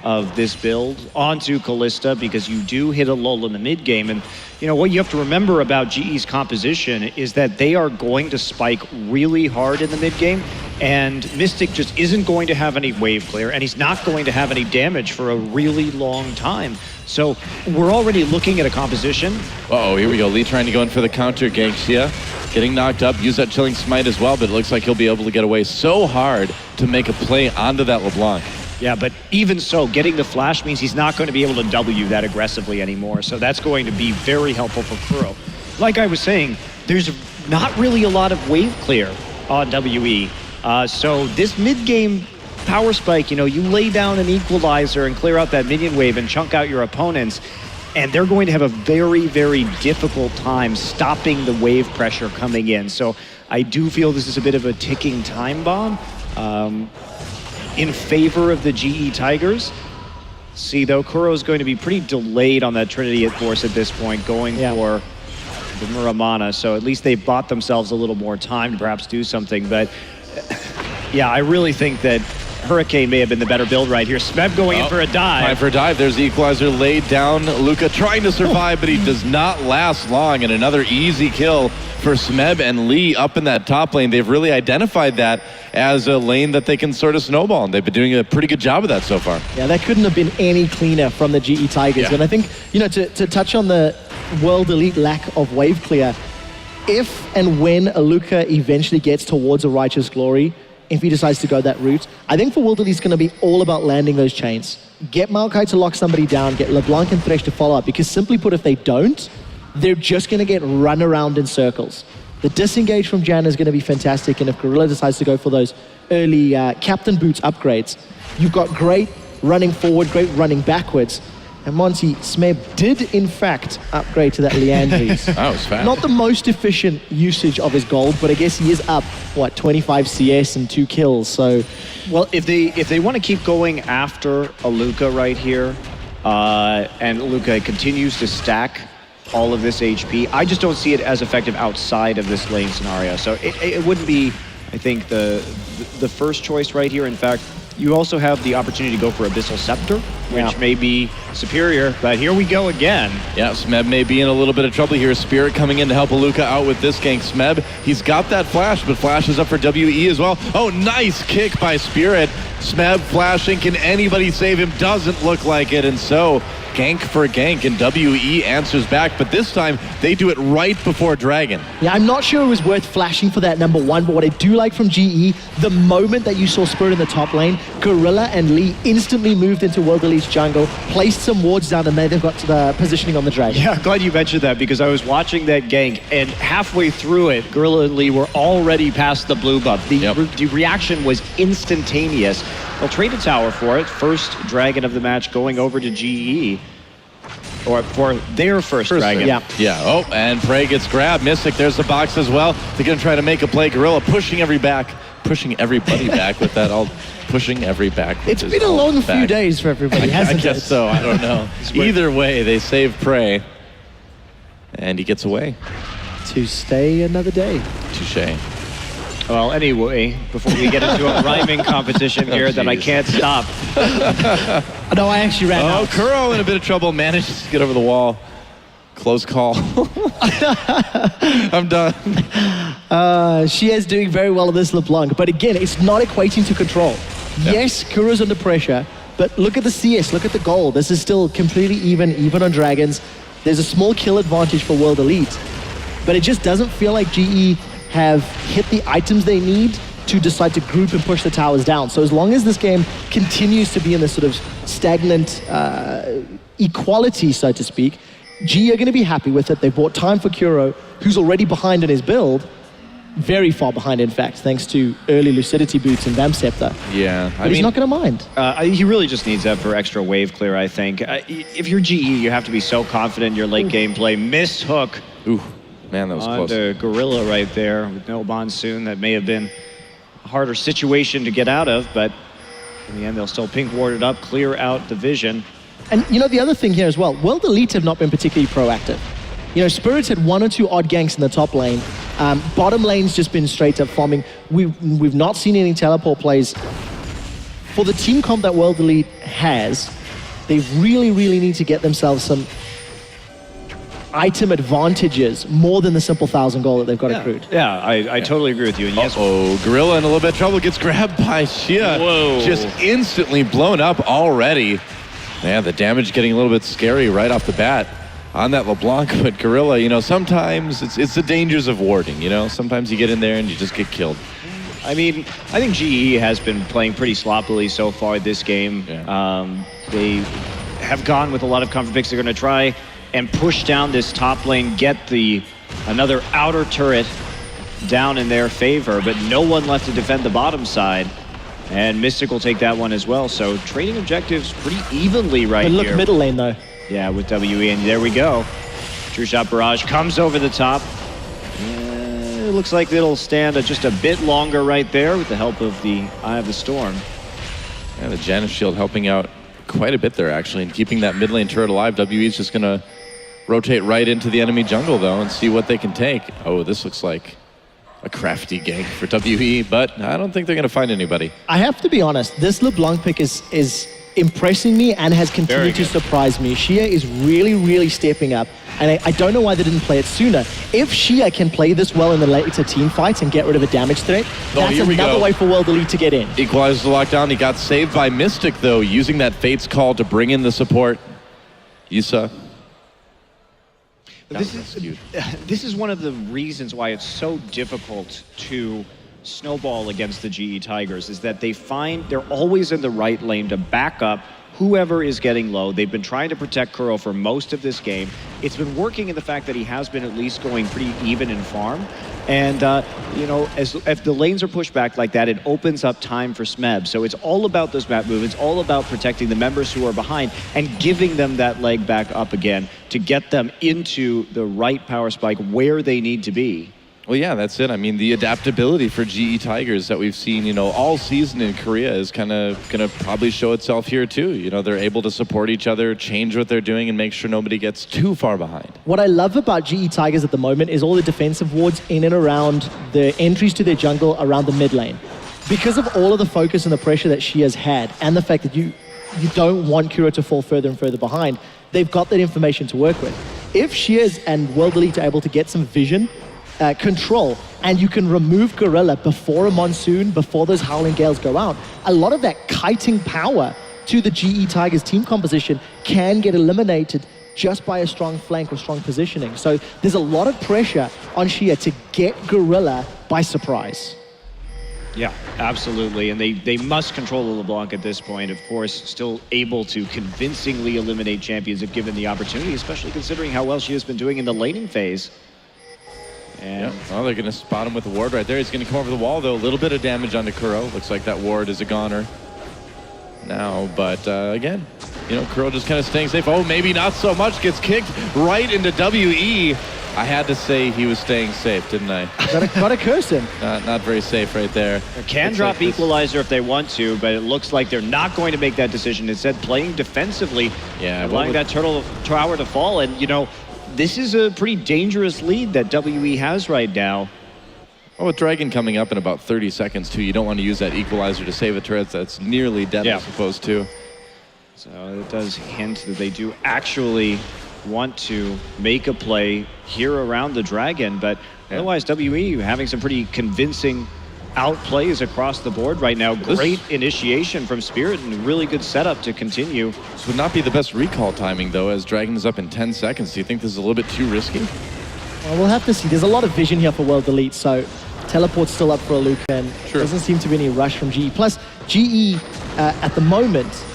of this build onto Kalista, because you do hit a lull in the mid game, and what you have to remember about GE's composition is that they are going to spike really hard in the mid game, and Mystic just isn't going to have any wave clear, and he's not going to have any damage for a really long time. So we're already looking at a composition. Uh-oh, here we go. Lee trying to go in for the counter gank. Shia getting knocked up, use that Chilling Smite as well, but it looks like he'll be able to get away so hard to make a play onto that LeBlanc. Yeah, but even so, getting the flash means he's not going to be able to W that aggressively anymore, so that's going to be very helpful for Kuro. Like I was saying, there's not really a lot of wave clear on WE, so this mid-game power spike, you lay down an equalizer and clear out that minion wave and chunk out your opponents, and they're going to have a very, very difficult time stopping the wave pressure coming in. So I do feel this is a bit of a ticking time bomb in favor of the GE Tigers. See, though, Kuro is going to be pretty delayed on that Trinity at Force at this point, going for the Muramana. So at least they've bought themselves a little more time to perhaps do something. But yeah, I really think that Hurricane may have been the better build right here. Smeb going in for a dive. Time for a dive. There's the equalizer laid down. Luca trying to survive, but he does not last long. And another easy kill for Smeb and Lee up in that top lane. They've really identified that as a lane that they can sort of snowball, and they've been doing a pretty good job of that so far. Yeah, that couldn't have been any cleaner from the GE Tigers. Yeah. And I think, to touch on the World Elite lack of wave clear, if and when Aluka eventually gets towards a Righteous Glory, if he decides to go that route, I think for World Elite it's going to be all about landing those chains. Get Maokai to lock somebody down, get LeBlanc and Thresh to follow up, because simply put, if they don't, they're just going to get run around in circles. The disengage from Jan is going to be fantastic, and if Gorilla decides to go for those early Captain Boots upgrades, you've got great running forward, great running backwards. And Monty, Smeb did in fact upgrade to that Leandries. That was fast. Not the most efficient usage of his gold, but I guess he is up, 25 CS and 2 kills, so... Well, if they want to keep going after Aluka right here, and Aluka continues to stack all of this HP, I just don't see it as effective outside of this lane scenario. So it wouldn't be, I think, the first choice right here. In fact, you also have the opportunity to go for Abyssal Scepter, which may be superior, but here we go again. Yeah, Smeb may be in a little bit of trouble here. Spirit coming in to help Aluka out with this gank. Smeb, he's got that flash, but flash is up for WE as well. Oh, nice kick by Spirit. Smeb flashing, can anybody save him? Doesn't look like it, and so gank for gank, and WE answers back, but this time they do it right before Dragon. Yeah, I'm not sure it was worth flashing for that number 1, but what I do like from GE, the moment that you saw Spirit in the top lane, Gorilla and Lee instantly moved into World Elite's jungle, placed some wards down, and then they've got to the positioning on the Dragon. Yeah, glad you mentioned that, because I was watching that gank, and halfway through it, Gorilla and Lee were already past the blue buff. The reaction was instantaneous. They'll trade a tower for it. First Dragon of the match going over to GE. Or for their first Dragon. Yeah. Oh, and Prey gets grabbed. Mystic, there's the box as well. They're going to try to make a play. Gorilla pushing everybody back with that all pushing every back. It's been a long few days for everybody, hasn't it? I guess so. I don't know. Either way, they save Prey. And he gets away. To stay another day. Touché. Well, anyway, before we get into a rhyming competition here that I can't stop. No, I actually ran out. Oh, Kuro in a bit of trouble. Manages to get over the wall. Close call. I'm done. She is doing very well at this LeBlanc, but again, it's not equating to control. Yeah. Yes, Kuro's under pressure, but look at the CS, look at the gold. This is still completely even on Dragons. There's a small kill advantage for World Elite, but it just doesn't feel like GE have hit the items they need to decide to group and push the towers down. So as long as this game continues to be in this sort of stagnant equality, so to speak, GE are going to be happy with it. They bought time for Kuro, who's already behind in his build, very far behind, in fact, thanks to early Lucidity Boots and Vamp Scepter. Yeah, but he's not going to mind. He really just needs that for extra wave clear, I think. If you're GE, you have to be so confident in your late gameplay. Missed hook. Ooh. Man, that was close. The Gorilla right there with no Monsoon. That may have been a harder situation to get out of, but in the end, they'll still pink ward it up, clear out the vision. And the other thing here as well, World Elite have not been particularly proactive. Spirits had 1 or 2 odd ganks in the top lane. Bottom lane's just been straight up farming. We've not seen any teleport plays. For the team comp that World Elite has, they really, really need to get themselves some item advantages more than the simple 1,000 gold that they've got accrued. Yeah, I totally agree with you. And yes, Gorilla in a little bit of trouble, gets grabbed by Shia. Whoa. Just instantly blown up already. Man, the damage getting a little bit scary right off the bat on that LeBlanc. But Gorilla, sometimes it's the dangers of warding, Sometimes you get in there and you just get killed. I mean, I think GE has been playing pretty sloppily so far this game. Yeah. They have gone with a lot of comfort picks. They're going to try and push down this top lane, get another outer turret down in their favor, but no one left to defend the bottom side. And Mystic will take that one as well. So trading objectives pretty evenly right here. But look, middle lane though. Yeah, with WE, and there we go. True Shot Barrage comes over the top. It looks like it'll stand just a bit longer right there with the help of the Eye of the Storm. Yeah, the Janus Shield helping out quite a bit there, actually, and keeping that mid lane turret alive. WE is just going to rotate right into the enemy jungle, though, and see what they can take. Oh, this looks like a crafty gank for WE, but I don't think they're going to find anybody. I have to be honest, this LeBlanc pick is impressing me and has continued to surprise me. Shia is really, really stepping up, and I don't know why they didn't play it sooner. If Shia can play this well in the later team fights and get rid of a damage threat, that's another way for World Elite to get in. Equalizes the lockdown. He got saved by Mystic, though, using that Fate's Call to bring in the support. Yusa. This is one of the reasons why it's so difficult to snowball against the GE Tigers, is that they're always in the right lane to back up whoever is getting low. They've been trying to protect Kuro for most of this game. It's been working in the fact that he has been at least going pretty even in farm. And, if the lanes are pushed back like that, it opens up time for Smeb. So it's all about those map movements, all about protecting the members who are behind and giving them that leg back up again to get them into the right power spike where they need to be. Well, yeah, that's it. I mean, the adaptability for GE Tigers that we've seen, all season in Korea is kind of going to probably show itself here too. They're able to support each other, change what they're doing, and make sure nobody gets too far behind. What I love about GE Tigers at the moment is all the defensive wards in and around the entries to their jungle around the mid lane. Because of all of the focus and the pressure that she has had, and the fact that you don't want Kuro to fall further and further behind, they've got that information to work with. If Shears and World Elite are able to get some vision, control, and you can remove Gorilla before a monsoon, before those Howling Gales go out, a lot of that kiting power to the GE Tigers team composition can get eliminated just by a strong flank or strong positioning. So there's a lot of pressure on Shia to get Gorilla by surprise. Yeah, absolutely. And they must control the LeBlanc at this point. Of course, still able to convincingly eliminate champions if given the opportunity, especially considering how well she has been doing in the laning phase. And well, they're going to spot him with a ward right there. He's going to come over the wall, though. A little bit of damage onto Kuro. Looks like that ward is a goner now. But again, Kuro just kind of staying safe. Oh, maybe not so much. Gets kicked right into WE. I had to say he was staying safe, didn't I? Gotta curse him. Not very safe right there. They can drop Equalizer if they want to, but it looks like they're not going to make that decision. Instead, playing defensively, allowing that turtle tower to fall. And, this is a pretty dangerous lead that WE has right now. Oh, with Dragon coming up in about 30 seconds, too, you don't want to use that Equalizer to save a turret that's nearly dead, I suppose, too. So it does hint that they do actually want to make a play here around the Dragon, but otherwise WE having some pretty convincing outplays across the board right now. Great initiation from Spirit and really good setup to continue. This would not be the best recall timing, though, as Dragon is up in 10 seconds. Do you think this is a little bit too risky? Well, we'll have to see. There's a lot of vision here for World Elite, so teleport's still up for a Luca, and doesn't seem to be any rush from GE. Plus, GE, at the moment,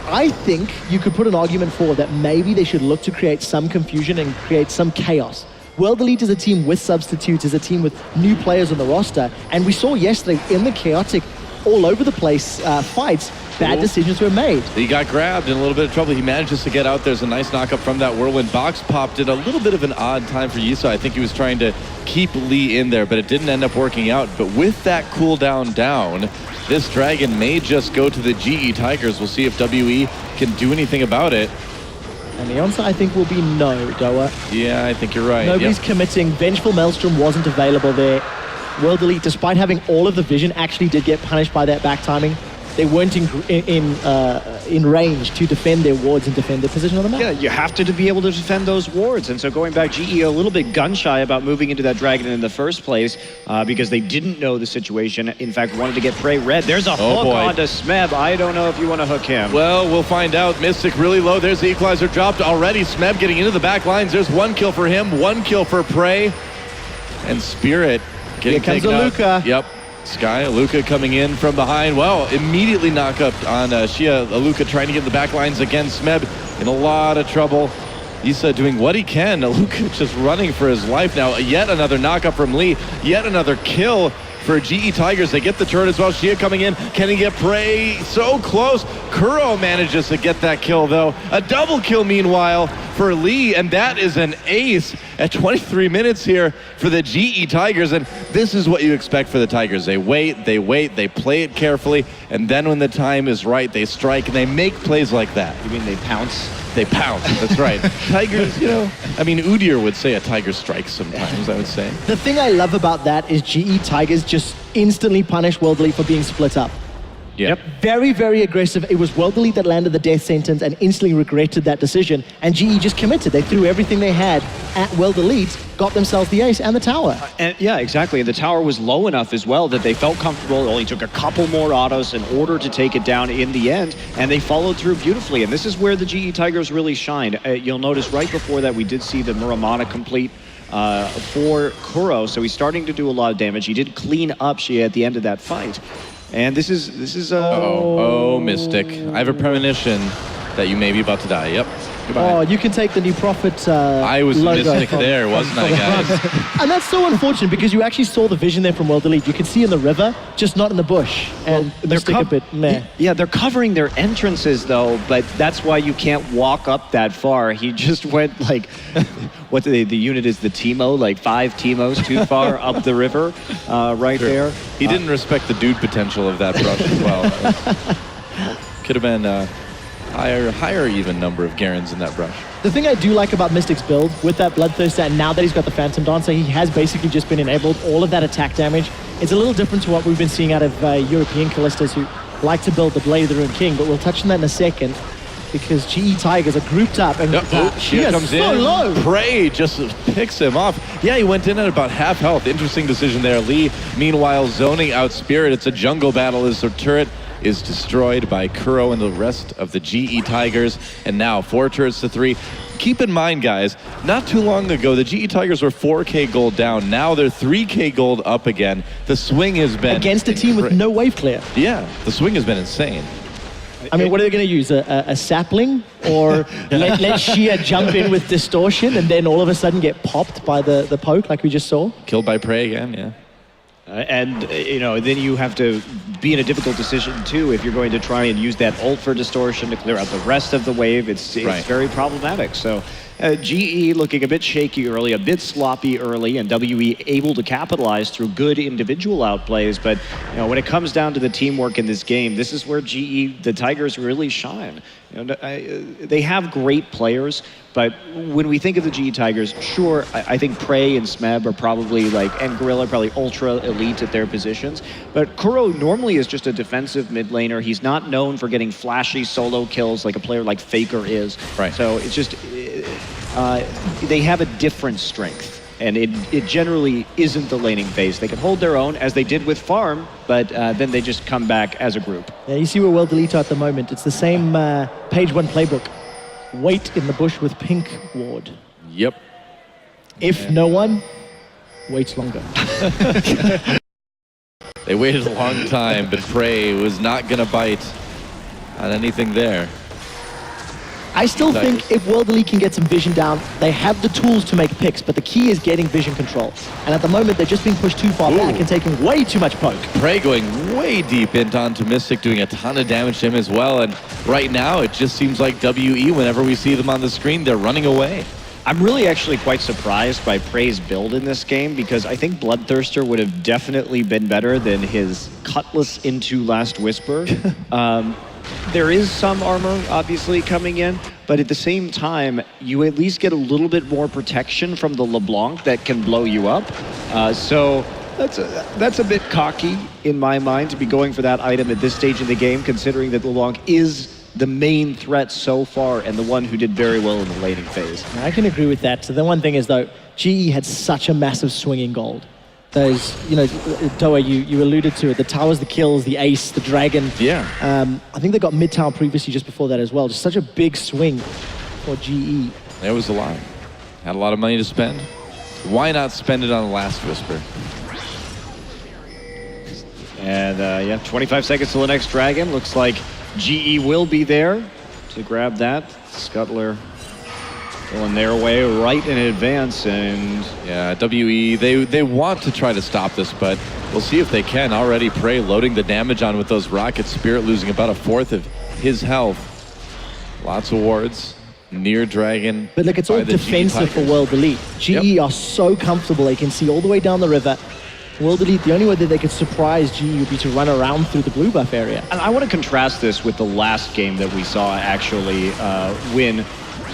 I think you could put an argument for that maybe they should look to create some confusion and create some chaos. World Elite is a team with substitutes, is a team with new players on the roster, and we saw yesterday in the chaotic, all over the place fights, bad decisions were made. He got grabbed in a little bit of trouble. He manages to get out. There's a nice knockup from that whirlwind. Box popped in a little bit of an odd time for Yusa. I think he was trying to keep Lee in there, but it didn't end up working out. But with that cooldown down, this Dragon may just go to the GE Tigers. We'll see if WE can do anything about it. And the answer, I think, will be no, Doa. Yeah, I think you're right. Nobody's committing. Vengeful Maelstrom wasn't available there. World Elite, despite having all of the vision, actually did get punished by that back timing. They weren't in range to defend their wards and defend their position on the map. Yeah, you have to be able to defend those wards. And so going back, GE a little bit gun-shy about moving into that Dragon in the first place because they didn't know the situation. In fact, wanted to get Prey red. There's a hook onto Smeb. I don't know if you want to hook him. Well, we'll find out. Mystic really low. There's the Equalizer dropped already. Smeb getting into the back lines. There's one kill for him, one kill for Prey. And Spirit getting taken out. Here comes Aluka. Yep. Sky, Aluka coming in from behind. Well, immediately knock up on Shia. Aluka trying to get in the back lines against Smeb. In a lot of trouble. Issa doing what he can. Aluka just running for his life now. Yet another knock up from Lee. Yet another kill for GE Tigers. They get the turret as well. Shia coming in. Can he get Prey? So close. Kuro manages to get that kill, though. A double kill, meanwhile, for Lee, and that is an ace at 23 minutes here for the GE Tigers. And this is what you expect for the Tigers. They wait, they play it carefully, and then when the time is right, they strike, and they make plays like that. You mean they pounce? They pounce, that's right. Tigers, I mean, Udyr would say a tiger strikes sometimes, I would say. The thing I love about that is GE Tigers just instantly punish World Elite for being split up. Yep. Very, very aggressive. It was World Elite that landed the death sentence and instantly regretted that decision. And GE just committed. They threw everything they had at World Elite, got themselves the ace and the tower. And yeah, exactly. The tower was low enough as well that they felt comfortable. It only took a couple more autos in order to take it down in the end, and they followed through beautifully. And this is where the GE Tigers really shined. You'll notice right before that we did see the Muramana complete for Kuro, so he's starting to do a lot of damage. He did clean up Shia at the end of that fight. And this is Oh, Mystic. I have a premonition that you may be about to die. Yep. Goodbye. Oh, you can take the New Prophet I was logo Mystic there, wasn't I, guys? And that's so unfortunate because you actually saw the vision there from World Elite. You can see in the river, just not in the bush. And Mystic a bit meh. Yeah, they're covering their entrances though, but that's why you can't walk up that far. He just went like, the unit is the Timo, like 5 Timos too far up the river, right there. He didn't respect the dude potential of that brush as well. Could have been higher even number of Garens in that brush. The thing I do like about Mystic's build with that Bloodthirster, and now that he's got the Phantom Dancer, he has basically just been enabled all of that attack damage. It's a little different to what we've been seeing out of European Callistas who like to build the Blade of the Rune King, but we'll touch on that in a second because GE Tigers are grouped up and she comes so in. Low. Prey just picks him off. Yeah, he went in at about half health. Interesting decision there. Lee, meanwhile, zoning out Spirit. It's a jungle battle as the turret is destroyed by Kuro and the rest of the GE Tigers. And now 4 turrets to 3. Keep in mind, guys, not too long ago, the GE Tigers were 4K gold down. Now they're 3K gold up again. The swing has been... Against a team with no wave clear. Yeah, the swing has been insane. I mean, what are they going to use? A sapling? Or let Shia jump in with distortion and then all of a sudden get popped by the poke like we just saw? Killed by Prey again, yeah. And, then you have to be in a difficult decision, too, if you're going to try and use that ult for distortion to clear out the rest of the wave. It's very problematic. So GE looking a bit shaky early, a bit sloppy early, and WE able to capitalize through good individual outplays. But, when it comes down to the teamwork in this game, this is where GE, the Tigers, really shine. They have great players, but when we think of the GE Tigers, sure, I think Prey and Smeb are probably and Gorilla are probably ultra elite at their positions. But Kuro normally is just a defensive mid laner. He's not known for getting flashy solo kills like a player like Faker is. Right. So it's just, they have a different strength. And it generally isn't the laning phase. They can hold their own, as they did with Farm, but then they just come back as a group. Yeah, you see where World Elite are at the moment. It's the same page 1 playbook. Wait in the bush with pink ward. Yep. If no one, waits longer. They waited a long time, but Prey was not going to bite on anything there. I still think if World Elite can get some vision down, they have the tools to make picks, but the key is getting vision control. And at the moment, they're just being pushed too far back and taking way too much poke. Prey going way deep onto Mystic, doing a ton of damage to him as well. And right now, it just seems like WE, whenever we see them on the screen, they're running away. I'm really actually quite surprised by Prey's build in this game because I think Bloodthirster would have definitely been better than his Cutlass into Last Whisper. There is some armor, obviously, coming in, but at the same time, you at least get a little bit more protection from the LeBlanc that can blow you up. So that's a bit cocky in my mind to be going for that item at this stage of the game, considering that LeBlanc is the main threat so far and the one who did very well in the laning phase. I can agree with that. So the one thing is, though, GE had such a massive swing in gold. Those, Toa, you alluded to it, the towers, the kills, the ace, the dragon. Yeah. I think they got mid-tower previously just before that as well. Just such a big swing for GE. There was a lot. Had a lot of money to spend. Why not spend it on the Last Whisper? And 25 seconds till the next dragon. Looks like GE will be there to grab that. Scuttler going their way right in advance, and Yeah, WE, they want to try to stop this, but we'll see if they can. Already Prey loading the damage on with those rockets. Spirit losing about a fourth of his health. Lots of wards. Near Dragon. But look, it's all by the GE defensive for Tigers. World Elite. GE are so comfortable, they can see all the way down the river. World Elite, the only way that they could surprise GE would be to run around through the blue buff area. And I want to contrast this with the last game that we saw actually win.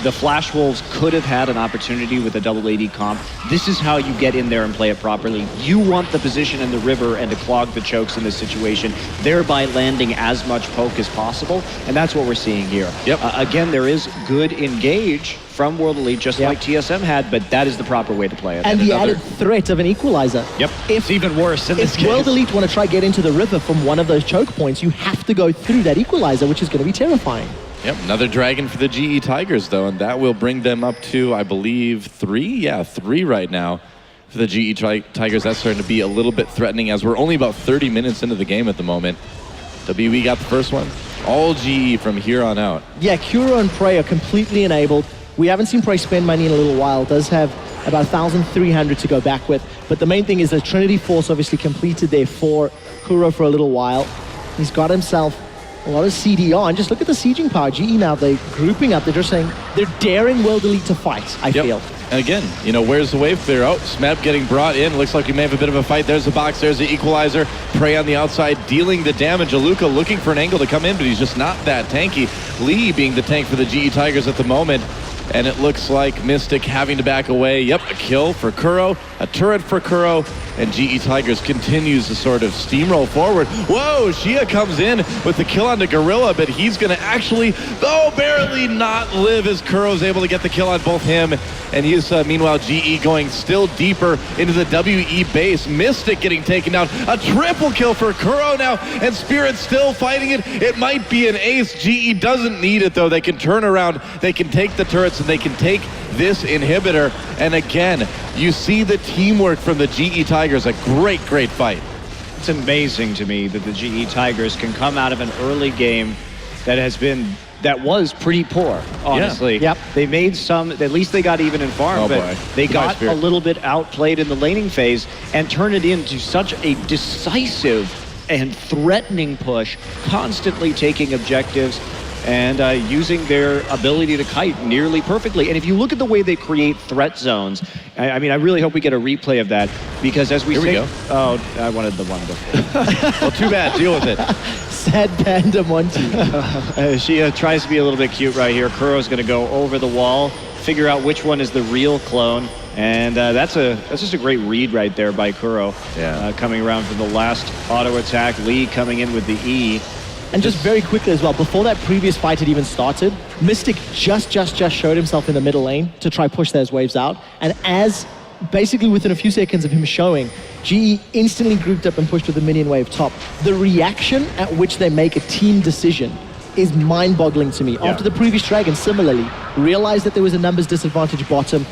The Flash Wolves could have had an opportunity with a double AD comp. This is how you get in there and play it properly. You want the position in the river and to clog the chokes in this situation, thereby landing as much poke as possible, and that's what we're seeing here. Yep. Again, there is good engage from World Elite, just like TSM had, but that is the proper way to play it. And the added threat of an equalizer. Yep, it's even worse in this If case. World Elite want to try get into the river from one of those choke points, you have to go through that equalizer, which is going to be terrifying. Yep, another Dragon for the GE Tigers, though, and that will bring them up to, I believe, 3? Yeah, 3 right now for the GE Tigers. That's starting to be a little bit threatening as we're only about 30 minutes into the game at the moment. WE got the first one. All GE from here on out. Yeah, Kuro and Prey are completely enabled. We haven't seen Prey spend money in a little while. Does have about 1,300 to go back with. But the main thing is that Trinity Force obviously completed there for Kuro for a little while. He's got himself a lot of CDR, and just look at the sieging power. GE now, they're grouping up. They're just saying, they're daring World Elite to fight, I feel. And again, you know, where's the wave clear? Oh, Smeb getting brought in. Looks like we may have a bit of a fight. There's the box. There's the equalizer. Prey on the outside, dealing the damage. Aluka looking for an angle to come in, but he's just not that tanky. Lee being the tank for the GE Tigers at the moment. And it looks like Mystic having to back away. Yep, a kill for Kuro, a turret for Kuro, and GE Tigers continues to sort of steamroll forward. Whoa, Shia comes in with the kill on the Gorilla, but he's going to actually, barely not live as Kuro's able to get the kill on both him. And he's, meanwhile, GE going still deeper into the WE base. Mystic getting taken down. A triple kill for Kuro now, and Spirit still fighting it. It might be an ace. GE doesn't need it, though. They can turn around, they can take the turrets, and they can take this inhibitor. And again, you see the teamwork from the GE Tigers. A great fight. It's amazing to me that the GE Tigers can come out of an early game that was pretty poor, honestly. Yep. They made some, at least they got even in farm, but they got a little bit outplayed in the laning phase and turned it into such a decisive and threatening push, constantly taking objectives and using their ability to kite nearly perfectly. And if you look at the way they create threat zones, I mean, I really hope we get a replay of that, because as we go. Oh, I wanted the one before. Well, too bad. Deal with it. Sad Panda Monty. She tries to be a little bit cute right here. Kuro's going to go over the wall, figure out which one is the real clone. And that's just a great read right there by Kuro. Yeah. Coming around for the last auto attack. Lee coming in with the E. And just very quickly as well, before that previous fight had even started, Mystic just showed himself in the middle lane to try push those waves out. And as basically within a few seconds of him showing, GE instantly grouped up and pushed with the minion wave top. The reaction at which they make a team decision is mind-boggling to me. After the previous Dragon, similarly, realized that there was a numbers disadvantage bottom,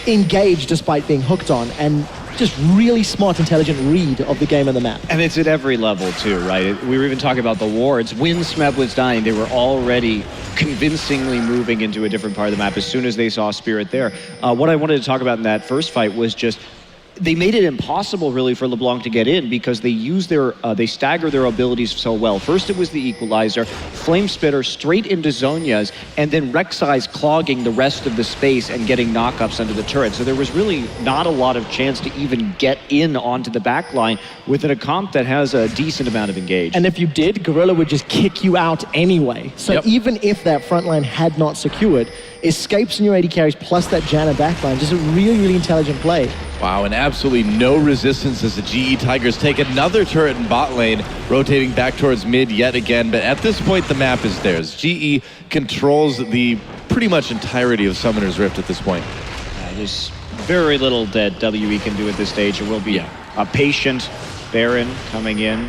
engaged despite being hooked on, and just really smart, intelligent read of the game and the map. And it's at every level too, right? We were even talking about the wards. When Smeb was dying, they were already convincingly moving into a different part of the map as soon as they saw Spirit there. What I wanted to talk about in that first fight was just they made it impossible really for LeBlanc to get in, because they use they stagger their abilities so well. First it was the equalizer, Flame Spitter straight into Zhonya's, and then Rek'Sai's clogging the rest of the space and getting knockups under the turret. So there was really not a lot of chance to even get in onto the back line within a comp that has a decent amount of engage. And if you did, Gorilla would just kick you out anyway. So even if that front line had not secured, escapes in your AD carries plus that Janna backline, just a really intelligent play. Wow, and absolutely no resistance as the GE Tigers take another turret in bot lane, rotating back towards mid yet again. But at this point, the map is theirs. GE controls the pretty much entirety of Summoner's Rift at this point. There's very little that WE can do at this stage. It will be a patient Baron coming in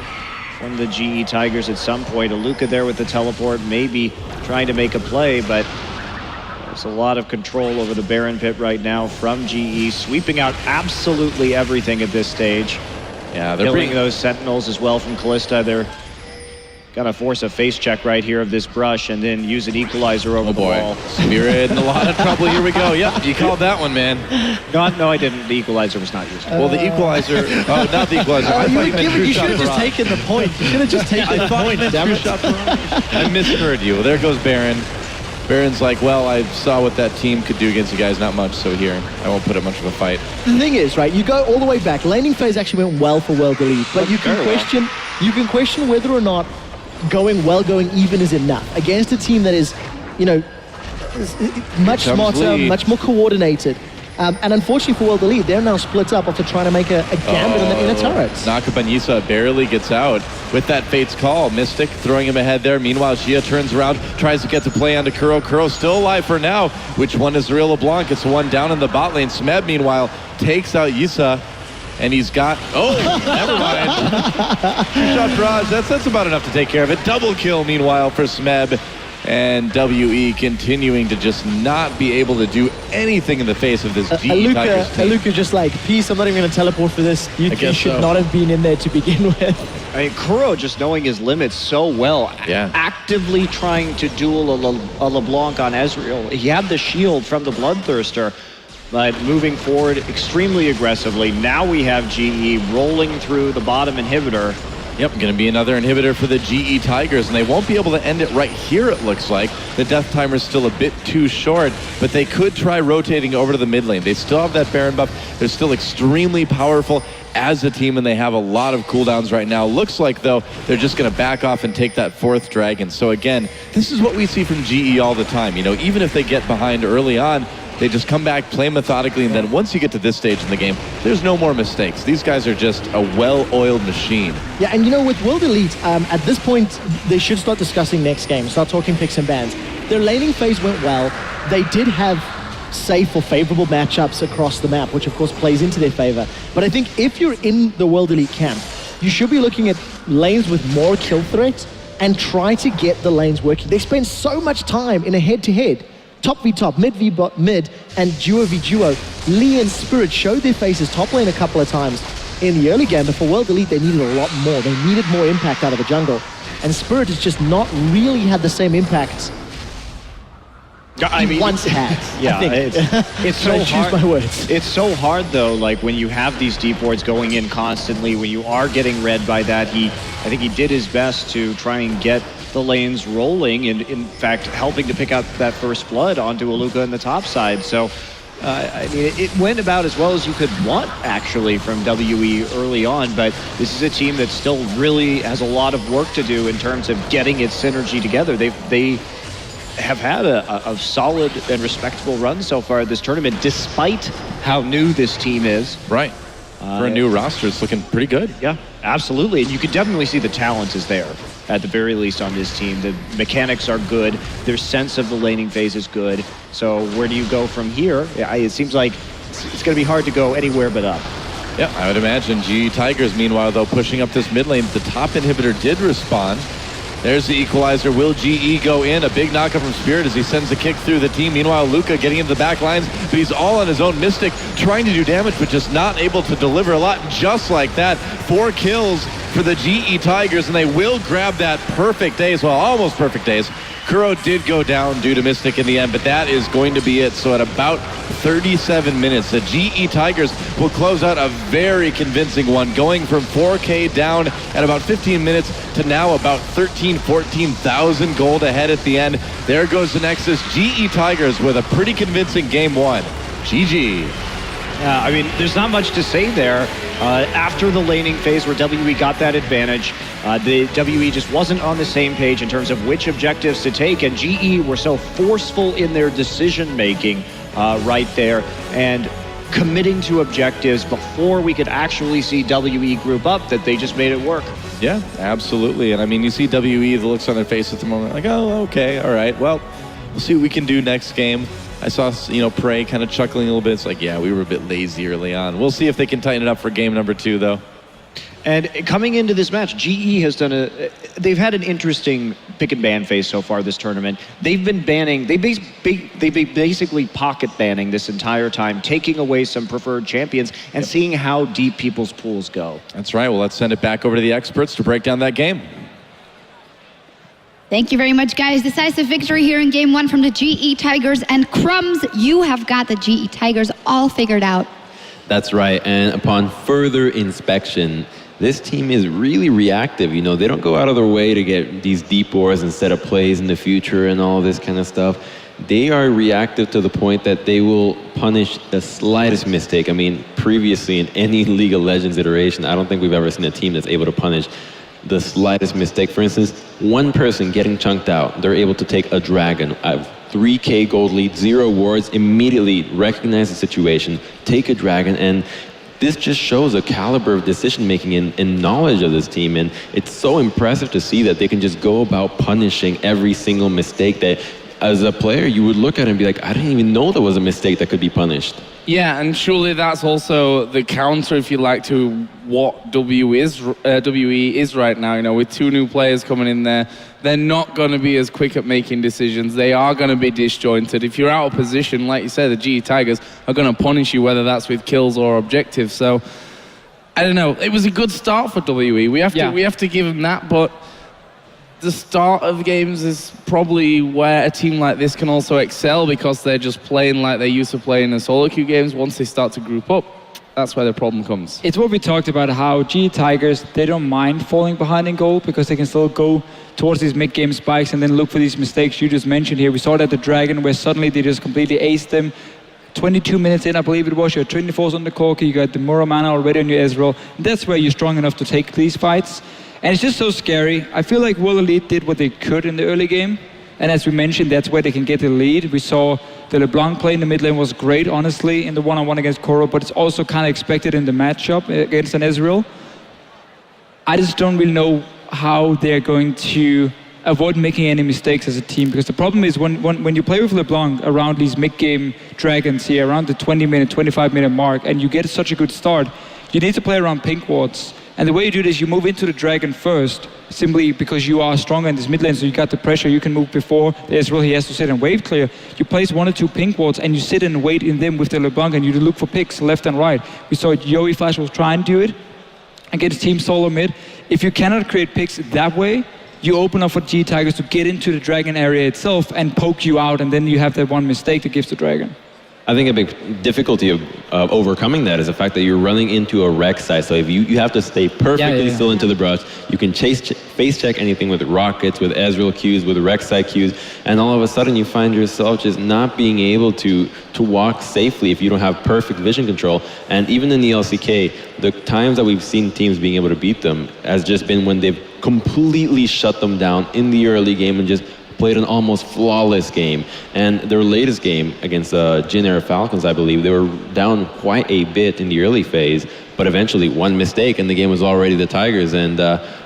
from the GE Tigers at some point. Aluka there with the teleport, maybe trying to make a play, but there's a lot of control over the Baron pit right now from GE, sweeping out absolutely everything at this stage. Yeah, they're killing those Sentinels as well from Callista. They're Gonna force a face check right here of this brush and then use an equalizer over the wall. Spirit in a lot of trouble. Here we go. Yep, you called that one, man. No, I didn't. The equalizer was not used. Well, the equalizer. Oh, not the equalizer. I thought you meant true You shot should have just barrage. taken the point. You should have just taken the point, damn it. I misheard you. Well, there goes Baron. Baron's like, well, I saw what that team could do against you guys. Not much, so here. I won't put up much of a fight. The thing is, right, you go all the way back. Laning phase actually went well for World Elite, but you can question whether or not going even is enough against a team that is, you know, much smarter, much more coordinated. And unfortunately for World Elite, they're now split up after trying to make a gambit in a turret. Nakabanyisa barely gets out with that Fate's Call. Mystic throwing him ahead there. Meanwhile, Xia turns around, tries to get to play onto Kuro. Kuro still alive for now. Which one is the real LeBlanc? It's the one down in the bot lane. Smeb, meanwhile, takes out Yisa. And he's got, never mind. Two-shot barrage, that's about enough to take care of it. Double kill, meanwhile, for Smeb. And WE continuing to just not be able to do anything in the face of this GE Tigers team. Aluka just like, peace, I'm not even going to teleport for this. You should not have been in there to begin with. I mean, Kuro just knowing his limits so well, actively trying to duel a LeBlanc on Ezreal. He had the shield from the Bloodthirster, but moving forward extremely aggressively. Now we have GE rolling through the bottom inhibitor. Yep, going to be another inhibitor for the GE Tigers, and they won't be able to end it right here, it looks like. The death timer's still a bit too short, but they could try rotating over to the mid lane. They still have that Baron buff. They're still extremely powerful as a team, and they have a lot of cooldowns right now. Looks like, though, they're just going to back off and take that 4th dragon. So again, this is what we see from GE all the time. You know, even if they get behind early on, they just come back, play methodically, and then once you get to this stage in the game, there's no more mistakes. These guys are just a well-oiled machine. Yeah, and you know, with World Elite, at this point, they should start discussing next game, start talking picks and bans. Their laning phase went well. They did have safe or favorable matchups across the map, which of course plays into their favor. But I think if you're in the World Elite camp, you should be looking at lanes with more kill threat and try to get the lanes working. They spend so much time in a head-to-head. Top v top, mid v mid, and duo v duo. Lee and Spirit showed their faces top lane a couple of times in the early game, but for World Elite, they needed a lot more. They needed more impact out of the jungle. And Spirit has just not really had the same impact he once had. Yeah, it's so hard. Choose my words. It's so hard, though, like when you have these deep wards going in constantly, when you are getting read by that, I think he did his best to try and get the lanes rolling, and in fact helping to pick out that first blood onto Aluka in the top side. So I mean, it went about as well as you could want actually from WE early on, but this is a team that still really has a lot of work to do in terms of getting its synergy together. They have had a solid and respectable run so far this tournament, despite how new this team is. Right. For a new roster, it's looking pretty good. Yeah, absolutely. And you can definitely see the talent is there, at the very least, on this team. The mechanics are good. Their sense of the laning phase is good. So where do you go from here? It seems like it's going to be hard to go anywhere but up. Yeah, I would imagine. GE Tigers, meanwhile, though, pushing up this mid lane. The top inhibitor did respond. There's the equalizer. Will GE go in? A big knockup from Spirit as he sends the kick through the team. Meanwhile, Luca getting into the back lines, but he's all on his own. Mystic trying to do damage, but just not able to deliver a lot. Just like that, 4 kills for the GE Tigers, and they will grab that perfect days. Well, almost perfect days. Kuro did go down due to Mystic in the end, but that is going to be it. So at about 37 minutes, the GE Tigers will close out a very convincing one, going from 4K down at about 15 minutes to now about 14,000 gold ahead at the end. There goes the Nexus. GE Tigers with a pretty convincing game 1. GG. Yeah, I mean, there's not much to say there. After the laning phase where WE got that advantage, the WE just wasn't on the same page in terms of which objectives to take, and GE were so forceful in their decision-making right there, and committing to objectives before we could actually see WE group up that they just made it work. Yeah, absolutely. And I mean, you see WE, the looks on their face at the moment, like, oh, okay, all right, well, we'll see what we can do next game. I saw, Prey kind of chuckling a little bit. It's like, yeah, we were a bit lazy early on. We'll see if they can tighten it up for game number 2, though. And coming into this match, GE has they've had an interesting pick and ban phase so far this tournament. They've been banning, they've been basically pocket banning this entire time, taking away some preferred champions and seeing how deep people's pools go. That's right. Well, let's send it back over to the experts to break down that game. Thank you very much, guys. Decisive victory here in Game 1 from the GE Tigers. And Crumbs, you have got the GE Tigers all figured out. That's right. And upon further inspection, this team is really reactive. You know, they don't go out of their way to get these deep boards and set up plays in the future and all this kind of stuff. They are reactive to the point that they will punish the slightest mistake. I mean, previously in any League of Legends iteration, I don't think we've ever seen a team that's able to punish the slightest mistake. For instance, one person getting chunked out, they're able to take a dragon, a 3K gold lead, 0 wards, immediately recognize the situation, take a dragon, and this just shows a caliber of decision-making and knowledge of this team, and it's so impressive to see that they can just go about punishing every single mistake that, as a player, you would look at it and be like, I didn't even know there was a mistake that could be punished. Yeah, and surely that's also the counter, if you like, to what WE is right now. You know, with 2 new players coming in there, they're not going to be as quick at making decisions. They are going to be disjointed. If you're out of position, like you said, the GE Tigers are going to punish you, whether that's with kills or objectives. So, I don't know. It was a good start for WE. We have to give them that, but the start of games is probably where a team like this can also excel, because they're just playing like they used to play in the solo queue games. Once they start to group up, that's where the problem comes. It's what we talked about, how GE Tigers, they don't mind falling behind in goal because they can still go towards these mid-game spikes and then look for these mistakes you just mentioned here. We saw that at the Dragon, where suddenly they just completely aced them. 22 minutes in, I believe it was, you had 24s on the Corki, you got the Muramana already on your Ezreal. That's where you're strong enough to take these fights. And it's just so scary. I feel like World Elite did what they could in the early game. And as we mentioned, that's where they can get the lead. We saw the LeBlanc play in the mid lane was great, honestly, in the one-on-one against Koro, but it's also kind of expected in the matchup against an Ezreal. I just don't really know how they're going to avoid making any mistakes as a team, because the problem is when you play with LeBlanc around these mid-game dragons here, around the 20-minute, 25-minute mark, and you get such a good start, you need to play around pink wards. And the way you do this, you move into the dragon first, simply because you are stronger in this mid lane, so you got the pressure, you can move before the Ezreal, he has to sit and wave clear. You place 1 or 2 pink wards and you sit and wait in them with the LeBlanc, and you look for picks left and right. We saw Yoey Flash was trying to do it against Team Solo mid. If you cannot create picks that way, you open up for GE Tigers to get into the dragon area itself and poke you out, and then you have that one mistake that gives the dragon. I think a big difficulty of overcoming that is the fact that you're running into a wreck site. So if you have to stay perfectly still into the brush, you can face check anything with rockets, with Ezreal Qs, with wreck site Qs, and all of a sudden you find yourself just not being able to walk safely if you don't have perfect vision control. And even in the LCK, the times that we've seen teams being able to beat them has just been when they've completely shut them down in the early game and just played an almost flawless game. And their latest game against Jin Air Falcons, I believe, they were down quite a bit in the early phase, but eventually one mistake and the game was already the Tigers. And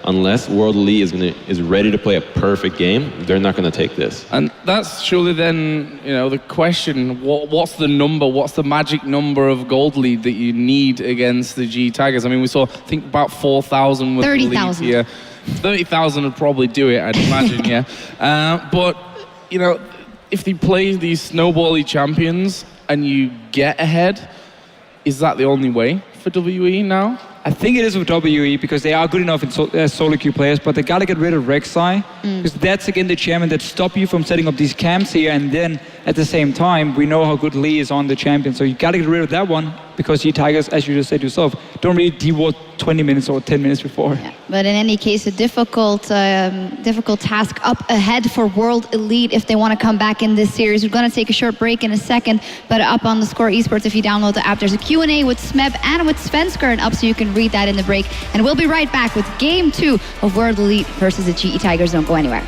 unless World Elite is ready to play a perfect game, they're not going to take this. And that's surely then, you know, the question, what's the number, what's the magic number of gold lead that you need against the GE Tigers? I mean, we saw, I think, about 4,000 with 30,000. the lead here. 30,000 would probably do it, I'd imagine, yeah. But, you know, if they play these snowbally champions and you get ahead, is that the only way for WE now? I think it is with WE, because they are good enough as solo queue players, but they got to get rid of Rek'Sai, because that's again the champion that stop you from setting up these camps here, and then at the same time, we know how good Lee is on the champion, so you got to get rid of that one, because GE Tigers, as you just said yourself, don't really deward 20 minutes or 10 minutes before. Yeah. But in any case, a difficult task up ahead for World Elite if they want to come back in this series. We're going to take a short break in a second, but up on the Score Esports, if you download the app, there's a Q&A with Smeb and with Svenskeren up, so you can read that in the break. And we'll be right back with Game 2 of World Elite versus the GE Tigers. Don't go anywhere.